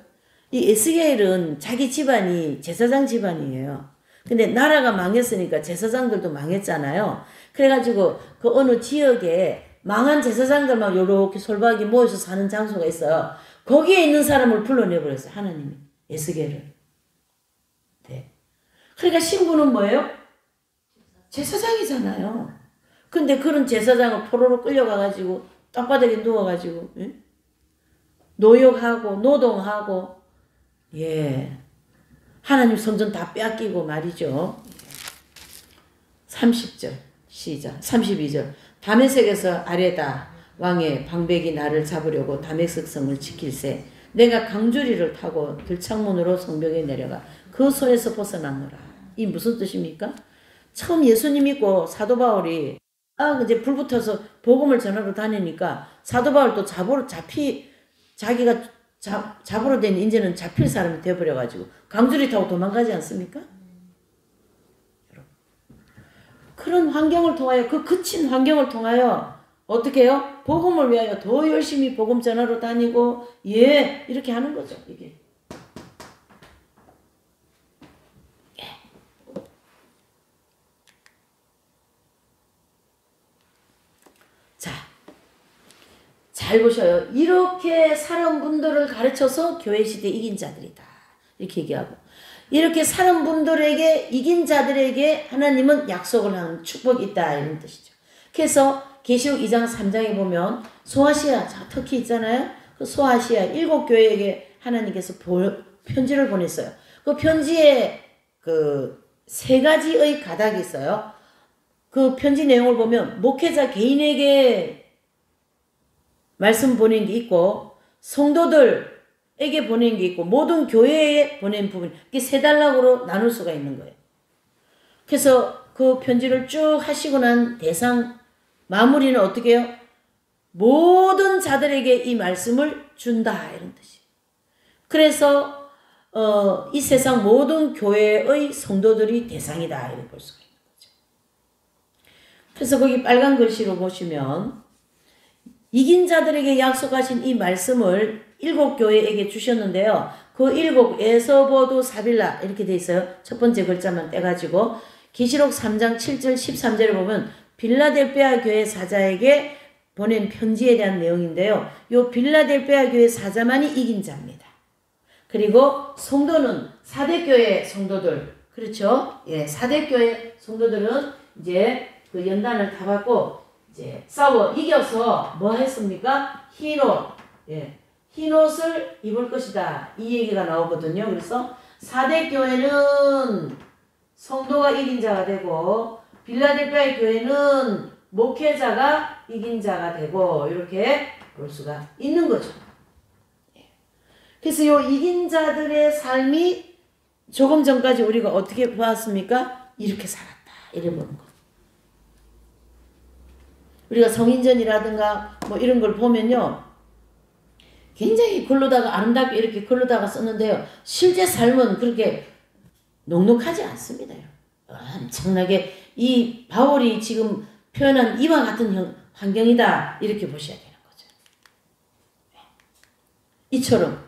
이 에스겔은 자기 집안이 제사장 집안이에요. 근데 나라가 망했으니까 제사장들도 망했잖아요. 그래가지고 그 어느 지역에 망한 제사장들만 요렇게 솔박하게 모여서 사는 장소가 있어요. 거기에 있는 사람을 불러내버렸어요. 하나님이. 에스겔을. 네. 그러니까 신부는 뭐예요? 제사장이잖아요. 근데 그런 제사장을 포로로 끌려가가지고 땅바닥에 누워가지고 노역하고 노동하고 하나님 성전 다 뺏기고 말이죠. 30절 시작. 32절 다메섹에서 아레다 왕의 방백이 나를 잡으려고 다메섹 성을 지킬세 내가 강주리를 타고 들창문으로 성벽에 내려가 그 손에서 벗어나노라. 이 무슨 뜻입니까? 처음 예수님 믿고 사도 바울이 이제 불 붙어서 복음을 전하러 다니니까 사도 바울도 자기가 잡으러 된 이제는 잡힐 사람이 되어버려가지고 강주리 타고 도망가지 않습니까? 그런 환경을 통하여 그 거친 환경을 통하여 어떻게 해요? 복음을 위하여 더 열심히 복음 전하러 다니고 이렇게 하는 거죠. 이게. 자, 잘 보셔요. 이렇게 사람분들을 가르쳐서 교회 시대 이긴 자들이다. 이렇게 얘기하고 이렇게 사람분들에게 이긴 자들에게 하나님은 약속을 하는 축복이 있다 이런 뜻이죠. 그래서 계시록 2장 3장에 보면 소아시아 터키 있잖아요. 그 소아시아 7교회에게 하나님께서 편지를 보냈어요. 그 편지에 그 세 가지의 가닥이 있어요. 그 편지 내용을 보면 목회자 개인에게 말씀 보낸 게 있고 성도들에게 보낸 게 있고 모든 교회에 보낸 부분, 이게 세 단락으로 나눌 수가 있는 거예요. 그래서 그 편지를 쭉 하시고 난 대상 마무리는 어떻게 해요? 모든 자들에게 이 말씀을 준다 이런 뜻이에요. 그래서 이 세상 모든 교회의 성도들이 대상이다 이렇게 볼 수가 있는 거죠. 그래서 거기 빨간 글씨로 보시면 이긴 자들에게 약속하신 이 말씀을 7교회에게 주셨는데요. 그 7 에서보두 사빌라 이렇게 돼 있어요. 첫 번째 글자만 떼가지고 계시록 3장 7절 13절에 보면 빌라델베아 교회 사자에게 보낸 편지에 대한 내용인데요. 이 빌라델베아 교회 사자만이 이긴 자입니다. 그리고 성도는 사대교회 성도들, 그렇죠? 예, 사대교회 성도들은 이제 그 연단을 다 받고 이제 싸워 이겨서 뭐 했습니까? 흰 옷, 예, 흰 옷을 입을 것이다. 이 얘기가 나오거든요. 그래서 사대교회는 성도가 이긴 자가 되고 빌라델베아 교회는 목회자가 이긴 자가 되고 이렇게 볼 수가 있는 거죠. 그래서 요 이긴 자들의 삶이 조금 전까지 우리가 어떻게 보았습니까? 이렇게 살았다. 이래 보는 거. 우리가 성인전이라든가 뭐 이런 걸 보면요. 굉장히 글로다가 아름답게 이렇게 글로다가 썼는데요. 실제 삶은 그렇게 녹록하지 않습니다. 엄청나게 이 바울이 지금 표현한 이와 같은 환경이다. 이렇게 보셔야 되는 거죠. 이처럼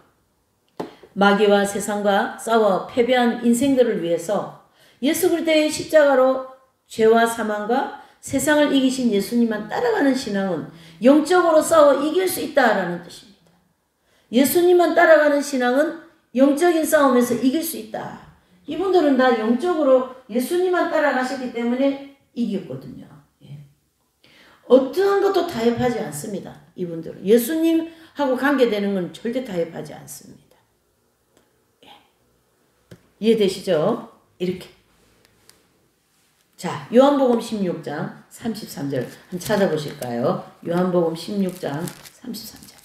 마귀와 세상과 싸워 패배한 인생들을 위해서 예수 그리스도의 십자가로 죄와 사망과 세상을 이기신 예수님만 따라가는 신앙은 영적으로 싸워 이길 수 있다라는 뜻입니다. 예수님만 따라가는 신앙은 영적인 싸움에서 이길 수 있다. 이분들은 다 영적으로 예수님만 따라가셨기 때문에 이겼거든요. 예. 어떠한 것도 타협하지 않습니다. 이분들은 예수님하고 관계되는 건 절대 타협하지 않습니다. 이해되시죠? 이렇게. 자, 요한복음 16장 33절 한번 찾아보실까요? 요한복음 16장 33절.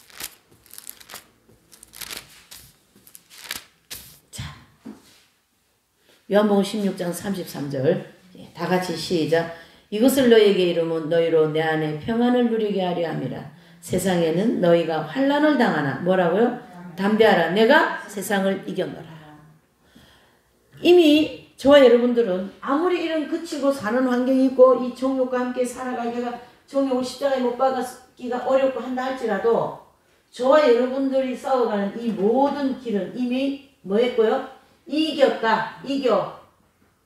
자, 요한복음 16장 33절 다 같이 시작. 이것을 너희에게 이르면 너희로 내 안에 평안을 누리게 하려 함이라. 세상에는 너희가 환난을 당하나 뭐라고요? 담대하라. 내가 세상을 이겨노라. 이미 저와 여러분들은 아무리 이런 그치고 사는 환경이 있고 이 정욕과 함께 살아가기가 정욕을 십자가에 못 박기가 어렵고 한다 할지라도 저와 여러분들이 싸워가는 이 모든 길은 이미 뭐 했고요? 이겨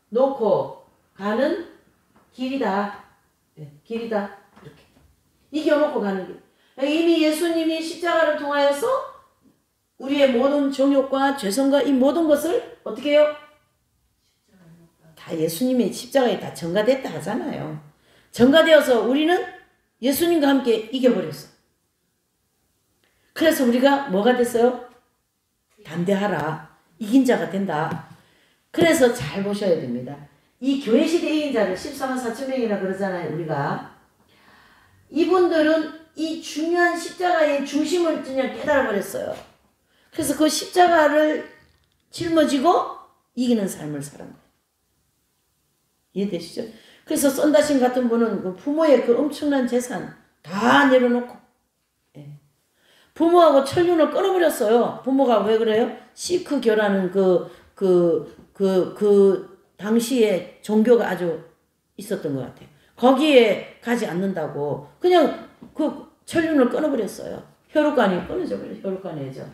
놓고 가는 길이다. 네, 길이다. 이렇게. 이겨놓고 가는 길. 이미 예수님이 십자가를 통하여서 우리의 모든 정욕과 죄성과 이 모든 것을 어떻게 해요? 다 예수님의 십자가에 다 전가됐다 하잖아요. 전가되어서 우리는 예수님과 함께 이겨버렸어. 그래서 우리가 뭐가 됐어요? 담대하라. 이긴 자가 된다. 그래서 잘 보셔야 됩니다. 이 교회시대 이긴 자를 14만 4천 명이나 그러잖아요. 우리가. 이분들은 이 중요한 십자가의 중심을 그냥 깨달아버렸어요. 그래서 그 십자가를 짊어지고 이기는 삶을 살은 거예요. 이해되시죠? 그래서 썬다신 같은 분은 그 부모의 그 엄청난 재산 다 내려놓고 부모하고 천륜을 끊어버렸어요. 부모가 왜 그래요? 시크교라는 그 당시에 종교가 아주 있었던 것 같아요. 거기에 가지 않는다고 그냥 그 천륜을 끊어버렸어요. 혈육관이 끊어져 버려요. 혈육관이죠.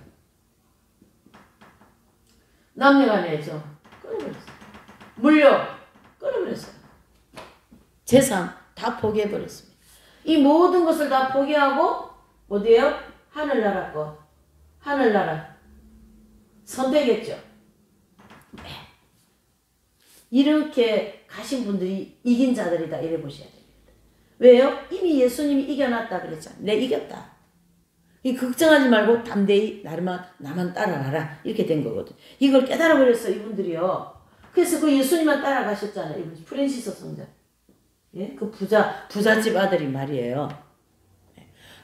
남녀간이죠. 끊어버렸어요. 물력 끊어버렸어요. 재산 다 포기해버렸습니다. 이 모든 것을 다 포기하고 어디에요? 하늘나라 거. 하늘나라. 선택했죠. 이렇게 가신 분들이 이긴 자들이다. 이래 보셔야 됩니다. 왜요? 이미 예수님이 이겨놨다 그랬잖아요. 내 이겼다. 이 걱정하지 말고 담대히 나만 따라가라. 이렇게 된 거거든. 이걸 깨달아 버렸어 이분들이요. 그래서 그 예수님만 따라가셨잖아요. 이분 프랜시스 성자. 예? 그 부잣집 아들이 말이에요.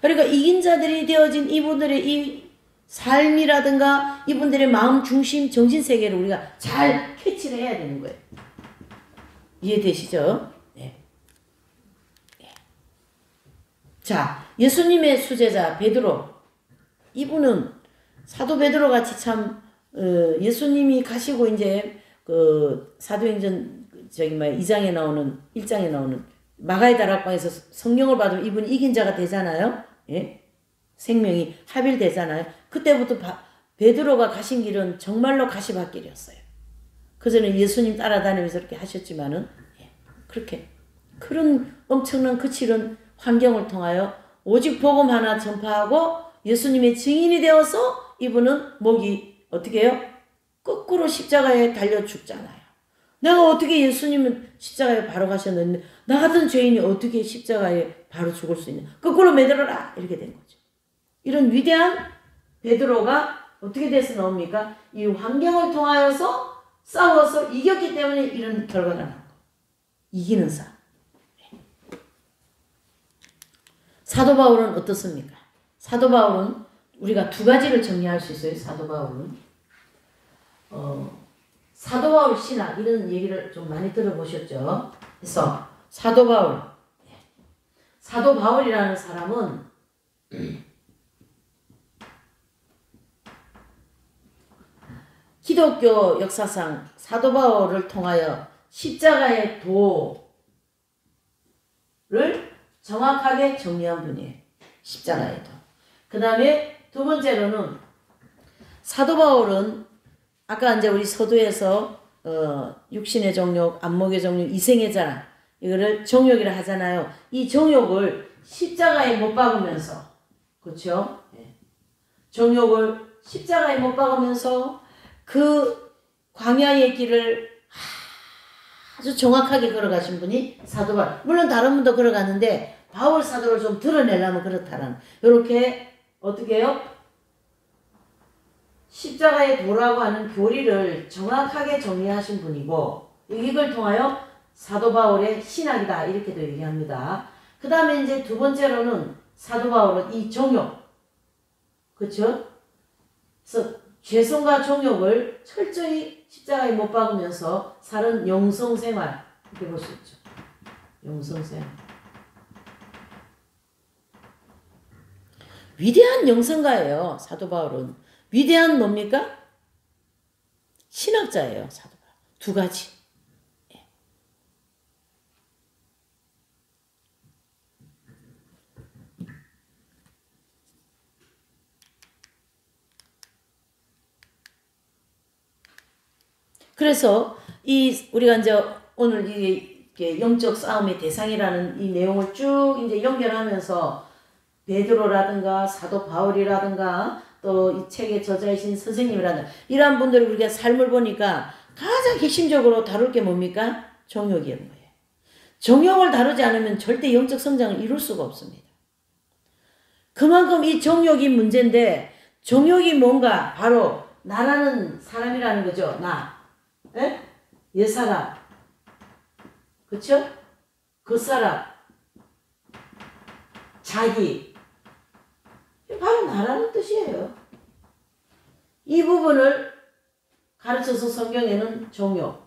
그러니까 이긴 자들이 되어진 이분들의 이 삶이라든가 이분들의 마음 중심 정신세계를 우리가 잘 캐치를 해야 되는 거예요. 이해되시죠? 네. 네. 자, 예수님의 수제자 베드로. 이분은 사도 베드로 같이 참 예수님이 가시고 이제 그 사도행전 2장에 나오는 1장에 나오는 마가의 다락방에서 성령을 받으면 이분이 이긴 자가 되잖아요. 예? 생명이 합일되잖아요. 그때부터 베드로가 가신 길은 정말로 가시밭길이었어요. 그전에 예수님 따라다니면서 이렇게 하셨지만은 예, 그렇게 그런 엄청난 거칠은 환경을 통하여 오직 복음 하나 전파하고 예수님의 증인이 되어서 이분은 목이 어떻게 해요? 거꾸로 십자가에 달려 죽잖아요. 내가 어떻게 예수님은 십자가에 바로 가셨는데 나 같은 죄인이 어떻게 십자가에 바로 죽을 수 있냐. 거꾸로 매달아라. 이렇게 된 거죠. 이런 위대한 베드로가 어떻게 돼서 나옵니까? 이 환경을 통하여서 싸워서 이겼기 때문에 이런 결과가 나온 거예요. 이기는 싸움. 사도 바울은 어떻습니까? 사도 바울은 우리가 두 가지를 정리할 수 있어요. 사도 바울은 사도 바울 신학 이런 얘기를 좀 많이 들어보셨죠? 그래서 사도 바울이라는 사람은 기독교 역사상 사도 바울을 통하여 십자가의 도를 정확하게 정리한 분이에요. 십자가의 도. 그 다음에 두 번째로는 사도 바울은 아까 이제 우리 서두에서 육신의 정욕, 안목의 정욕, 이생의 자랑 이거를 정욕이라 하잖아요. 이 정욕을 십자가에 못 박으면서 그렇죠? 네. 정욕을 십자가에 못 박으면서 그 광야의 길을 아주 정확하게 걸어가신 분이 사도 바울. 물론 다른 분도 걸어갔는데 바울 사도를 좀 드러내려면 그렇다라는 이렇게 어떻게 해요? 십자가의 도라고 하는 교리를 정확하게 정리하신 분이고 이걸 통하여 사도 바울의 신학이다 이렇게도 얘기합니다. 그 다음에 이제 두 번째로는 사도 바울은 이 정욕 그렇죠? 그래서 죄성과 정욕을 철저히 십자가에 못 박으면서 사는 영성생활 이렇게 볼 수 있죠. 영성생활 위대한 영성가예요. 사도 바울은 위대한 뭡니까? 신학자예요. 사도 바울. 두 가지. 예. 그래서 우리가 이제 오늘 이 영적 싸움의 대상이라는 이 내용을 쭉 이제 연결하면서 베드로라든가 사도 바울이라든가 또 이 책의 저자이신 선생님이라든가 이러한 분들의 우리가 삶을 보니까 가장 핵심적으로 다룰 게 뭡니까? 정욕이었는 거예요. 정욕을 다루지 않으면 절대 영적 성장을 이룰 수가 없습니다. 그만큼 이 정욕이 문제인데 정욕이 뭔가 바로 나라는 사람이라는 거죠. 나. 예? 옛사람. 그쵸? 겉사람. 자기. 바로 나라는 뜻이에요. 이 부분을 가르쳐서 성경에는 정욕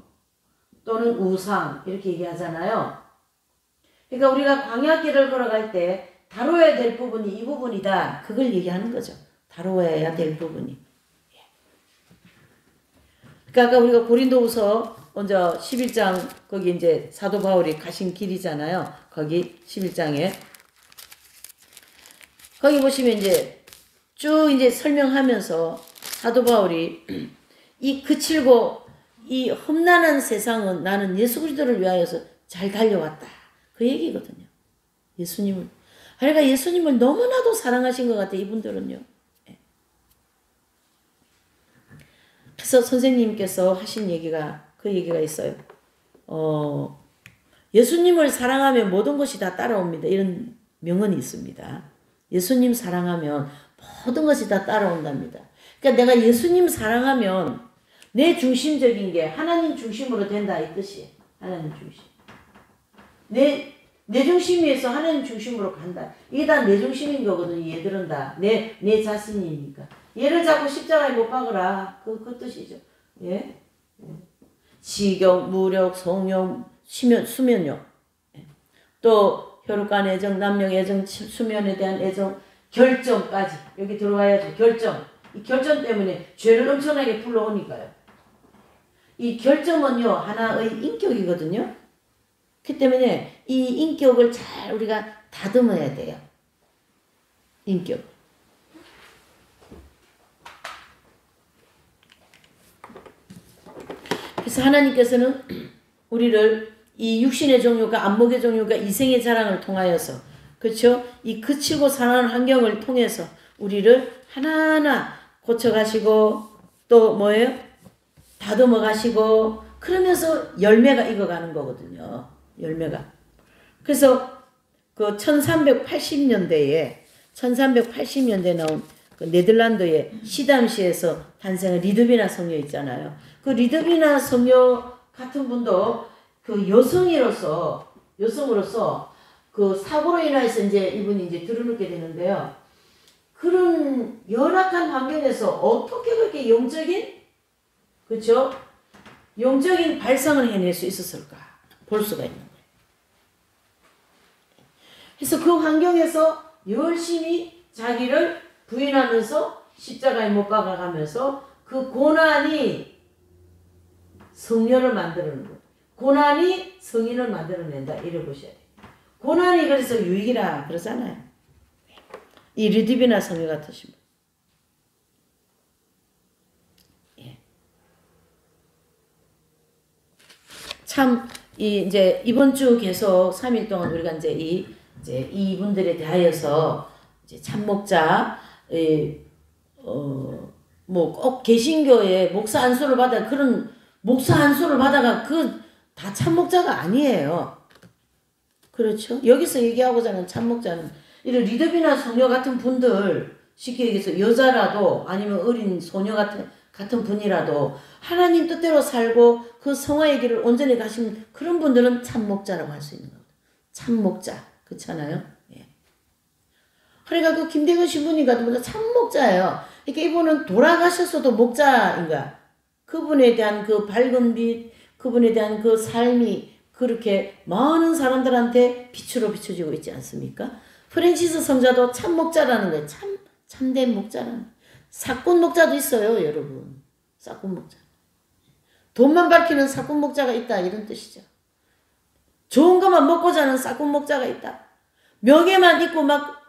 또는 우상 이렇게 얘기하잖아요. 그러니까 우리가 광야길을 걸어갈 때 다루어야 될 부분이 이 부분이다. 그걸 얘기하는 거죠. 다루어야 될 부분이. 그러니까 아까 우리가 고린도후서 먼저 11장 거기 이제 사도 바울이 가신 길이잖아요. 거기 11장에 거기 보시면 이제 쭉 이제 설명하면서 사도 바울이 이 거칠고 이 험난한 세상은 나는 예수 그리스도를 위하여서 잘 달려왔다. 그 얘기거든요. 예수님을. 그러니까 예수님을 너무나도 사랑하신 것 같아요. 이분들은요. 그래서 선생님께서 하신 얘기가 그 얘기가 있어요. 예수님을 사랑하면 모든 것이 다 따라옵니다. 이런 명언이 있습니다. 예수님 사랑하면 모든 것이 다 따라온답니다. 그러니까 내가 예수님 사랑하면 내 중심적인 게 하나님 중심으로 된다 이 뜻이에요. 하나님 중심. 내 중심에서 하나님 중심으로 간다. 이게 다 내 중심인 거거든요. 얘들은 다 내 자신이니까. 얘를 자꾸 십자가에 못 박으라. 그 뜻이죠. 예? 지경, 무력, 성욕, 수면욕. 또 혈육간 애정, 남녀 애정, 수면에 대한 애정, 결정까지 여기 들어와야죠. 결정. 이 결정 때문에 죄를 엄청나게 불러오니까요. 이 결정은요 하나의 인격이거든요. 그 때문에 이 인격을 잘 우리가 다듬어야 돼요. 인격. 그래서 하나님께서는 우리를 이 육신의 종류가 안목의 종류가 이생의 자랑을 통하여서 그렇죠? 이 그치고 사는 환경을 통해서 우리를 하나하나 고쳐가시고 또 뭐예요? 다듬어 가시고 그러면서 열매가 익어가는 거거든요. 열매가. 그래서 그 1380년대에 나온 그 네덜란드의 시담시에서 탄생한 리드비나 성녀 있잖아요. 그 리드비나 성녀 같은 분도 그 여성으로서 그 사고로 인해서 이제 이분이 이제 들어눕게 되는데요. 그런 열악한 환경에서 어떻게 그렇게 영적인 그렇죠? 영적인 발상을 해낼 수 있었을까? 볼 수가 있는 거예요. 그래서 그 환경에서 열심히 자기를 부인하면서 십자가에 못 박아가면서 그 고난이 성녀를 만들어내는 거예요. 고난이 성인을 만들어낸다. 이래 보셔야 돼요. 고난이 그래서 유익이라 그러잖아요. 이 리드비나 성녀 같으신 분. 예. 참, 이제 이번 주 계속 3일 동안 우리가 이제 이분들에 대하여서 이제 참목자, 뭐 꼭 개신교에 목사 안수를 받아 그런 목사 안수를 받아가 다 참목자가 아니에요. 그렇죠? 여기서 얘기하고자 하는 참목자는 이런 리드비나 성녀 같은 분들 쉽게 얘기해서 여자라도 아니면 어린 소녀 같은 분이라도 하나님 뜻대로 살고 그 성화의 길을 온전히 가신 그런 분들은 참목자라고 할 수 있는 겁니다. 참목자. 그렇잖아요? 예. 그러니까 그 김대근 신부님 같은 분은 참목자예요. 그러니까 이분은 돌아가셨어도 목자인가. 그분에 대한 그 밝은 빛, 그분에 대한 그 삶이 그렇게 많은 사람들한테 빛으로 비춰지고 있지 않습니까? 프랜시스 성자도 참목자라는 거예요. 참된 목자라는. 사꾼 목자도 있어요, 여러분. 사꾼 목자. 돈만 밝히는 사꾼 목자가 있다, 이런 뜻이죠. 좋은 것만 먹고 자는 사꾼 목자가 있다. 명예만 있고 막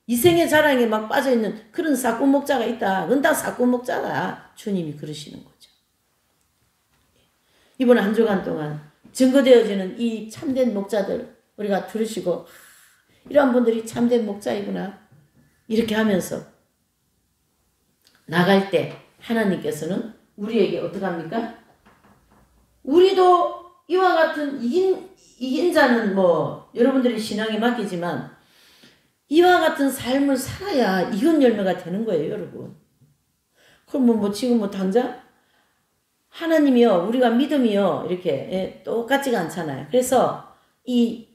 이생의 자랑에 막 빠져있는 그런 사꾼 목자가 있다. 그건 다 사꾼 목자가 주님이 그러시는 거죠. 이번 한 주간 동안 증거되어지는 이 참된 목자들 우리가 들으시고 이러한 분들이 참된 목자이구나 이렇게 하면서 나갈 때 하나님께서는 우리에게 어떻게 합니까? 우리도 이와 같은 이긴 자는 뭐 여러분들이 신앙에 맡기지만 이와 같은 삶을 살아야 이건 열매가 되는 거예요, 여러분. 그럼 뭐 지금 뭐 당장 하나님이요, 우리가 믿음이요 이렇게 똑같지가 않잖아요. 그래서 이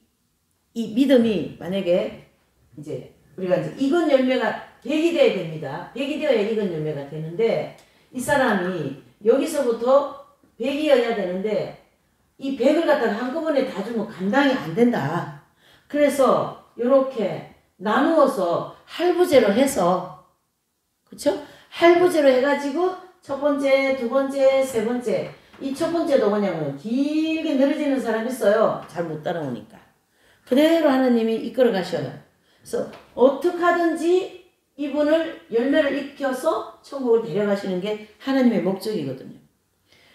믿음이 만약에 이제 우리가 이제 익은 열매가 100이 돼야 됩니다. 100이 되어야 익은 열매가 되는데 이 사람이 여기서부터 100이어야 되는데 이 100을 갖다가 한꺼번에 다 주면 감당이 안 된다. 그래서 이렇게 나누어서 할부제로 해서 그쵸? 할부제로 해가지고 첫 번째, 두 번째, 세 번째 이 첫 번째도 뭐냐면 길게 늘어지는 사람이 있어요. 잘 못 따라오니까. 그대로 하나님이 이끌어 가셔요. 그래서 어떻게 하든지 이분을 열매를 익혀서 천국을 데려가시는 게 하나님의 목적이거든요.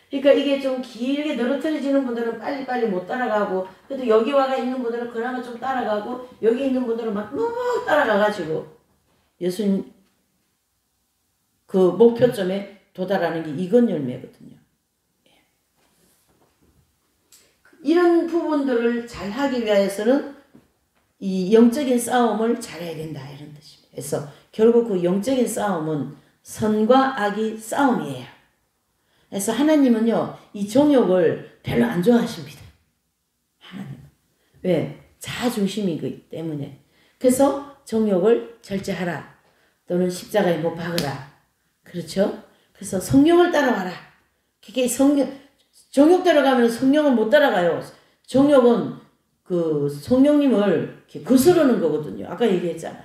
그러니까 이게 좀 길게 늘어뜨려지는 분들은 빨리빨리 못 따라가고 그래도 여기 와가 있는 분들은 그나마 좀 따라가고 여기 있는 분들은 막 따라가가지고 예수님 그 목표점에 도달하는 게 이건 열매거든요. 이런 부분들을 잘 하기 위해서는 이 영적인 싸움을 잘해야 된다 이런 뜻입니다. 그래서 결국 그 영적인 싸움은 선과 악의 싸움이에요. 그래서 하나님은요, 이 정욕을 별로 안 좋아하십니다. 하나님은. 왜? 자중심이기 때문에. 그래서 정욕을 절제하라. 또는 십자가에 못 박으라. 그렇죠? 그래서 성령을 따라와라. 그게 정욕대로 가면 성령을 못 따라가요. 정욕은 그 성령님을 이렇게 거스르는 거거든요. 아까 얘기했잖아요.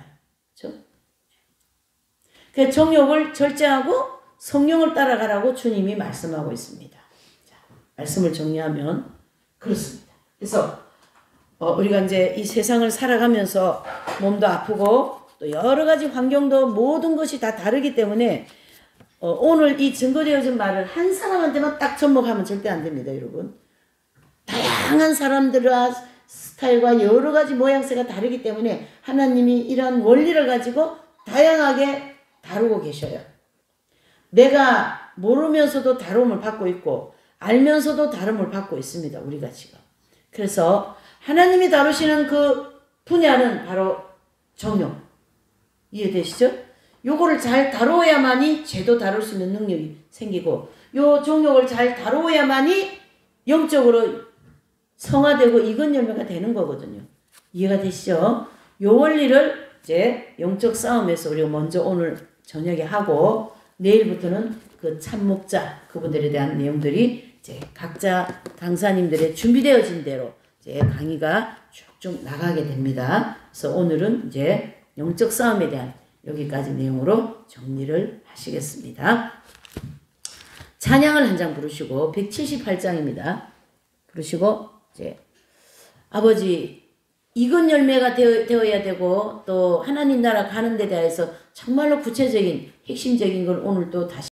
그렇죠? 그 정욕을 절제하고 성령을 따라가라고 주님이 말씀하고 있습니다. 자, 말씀을 정리하면 그렇습니다. 그래서 우리가 이제 이 세상을 살아가면서 몸도 아프고 또 여러 가지 환경도 모든 것이 다 다르기 때문에 오늘 이 증거되어진 말을 한 사람한테만 딱 접목하면 절대 안 됩니다, 여러분. 다양한 사람들과 스타일과 여러 가지 모양새가 다르기 때문에 하나님이 이러한 원리를 가지고 다양하게 다루고 계셔요. 내가 모르면서도 다rum을 받고 있고 알면서도 다rum을 받고 있습니다, 우리가 지금. 그래서 하나님이 다루시는 그 분야는 바로 정욕. 이해되시죠? 요거를 잘 다루어야만이 죄도 다룰 수 있는 능력이 생기고 요 정욕을 잘 다루어야만이 영적으로 성화되고 익은 열매가 되는 거거든요. 이해가 되시죠? 요 원리를 이제 영적 싸움에서 우리가 먼저 오늘 저녁에 하고 내일부터는 그 참목자 그분들에 대한 내용들이 이제 각자 강사님들의 준비되어진 대로 이제 강의가 쭉쭉 나가게 됩니다. 그래서 오늘은 이제 영적 싸움에 대한 여기까지 내용으로 정리를 하시겠습니다. 찬양을 한 장 부르시고 178장입니다. 부르시고 이제 아버지 익은 열매가 되어야 되고 또 하나님 나라 가는 데 대해서 정말로 구체적인 핵심적인 걸 오늘 또 다시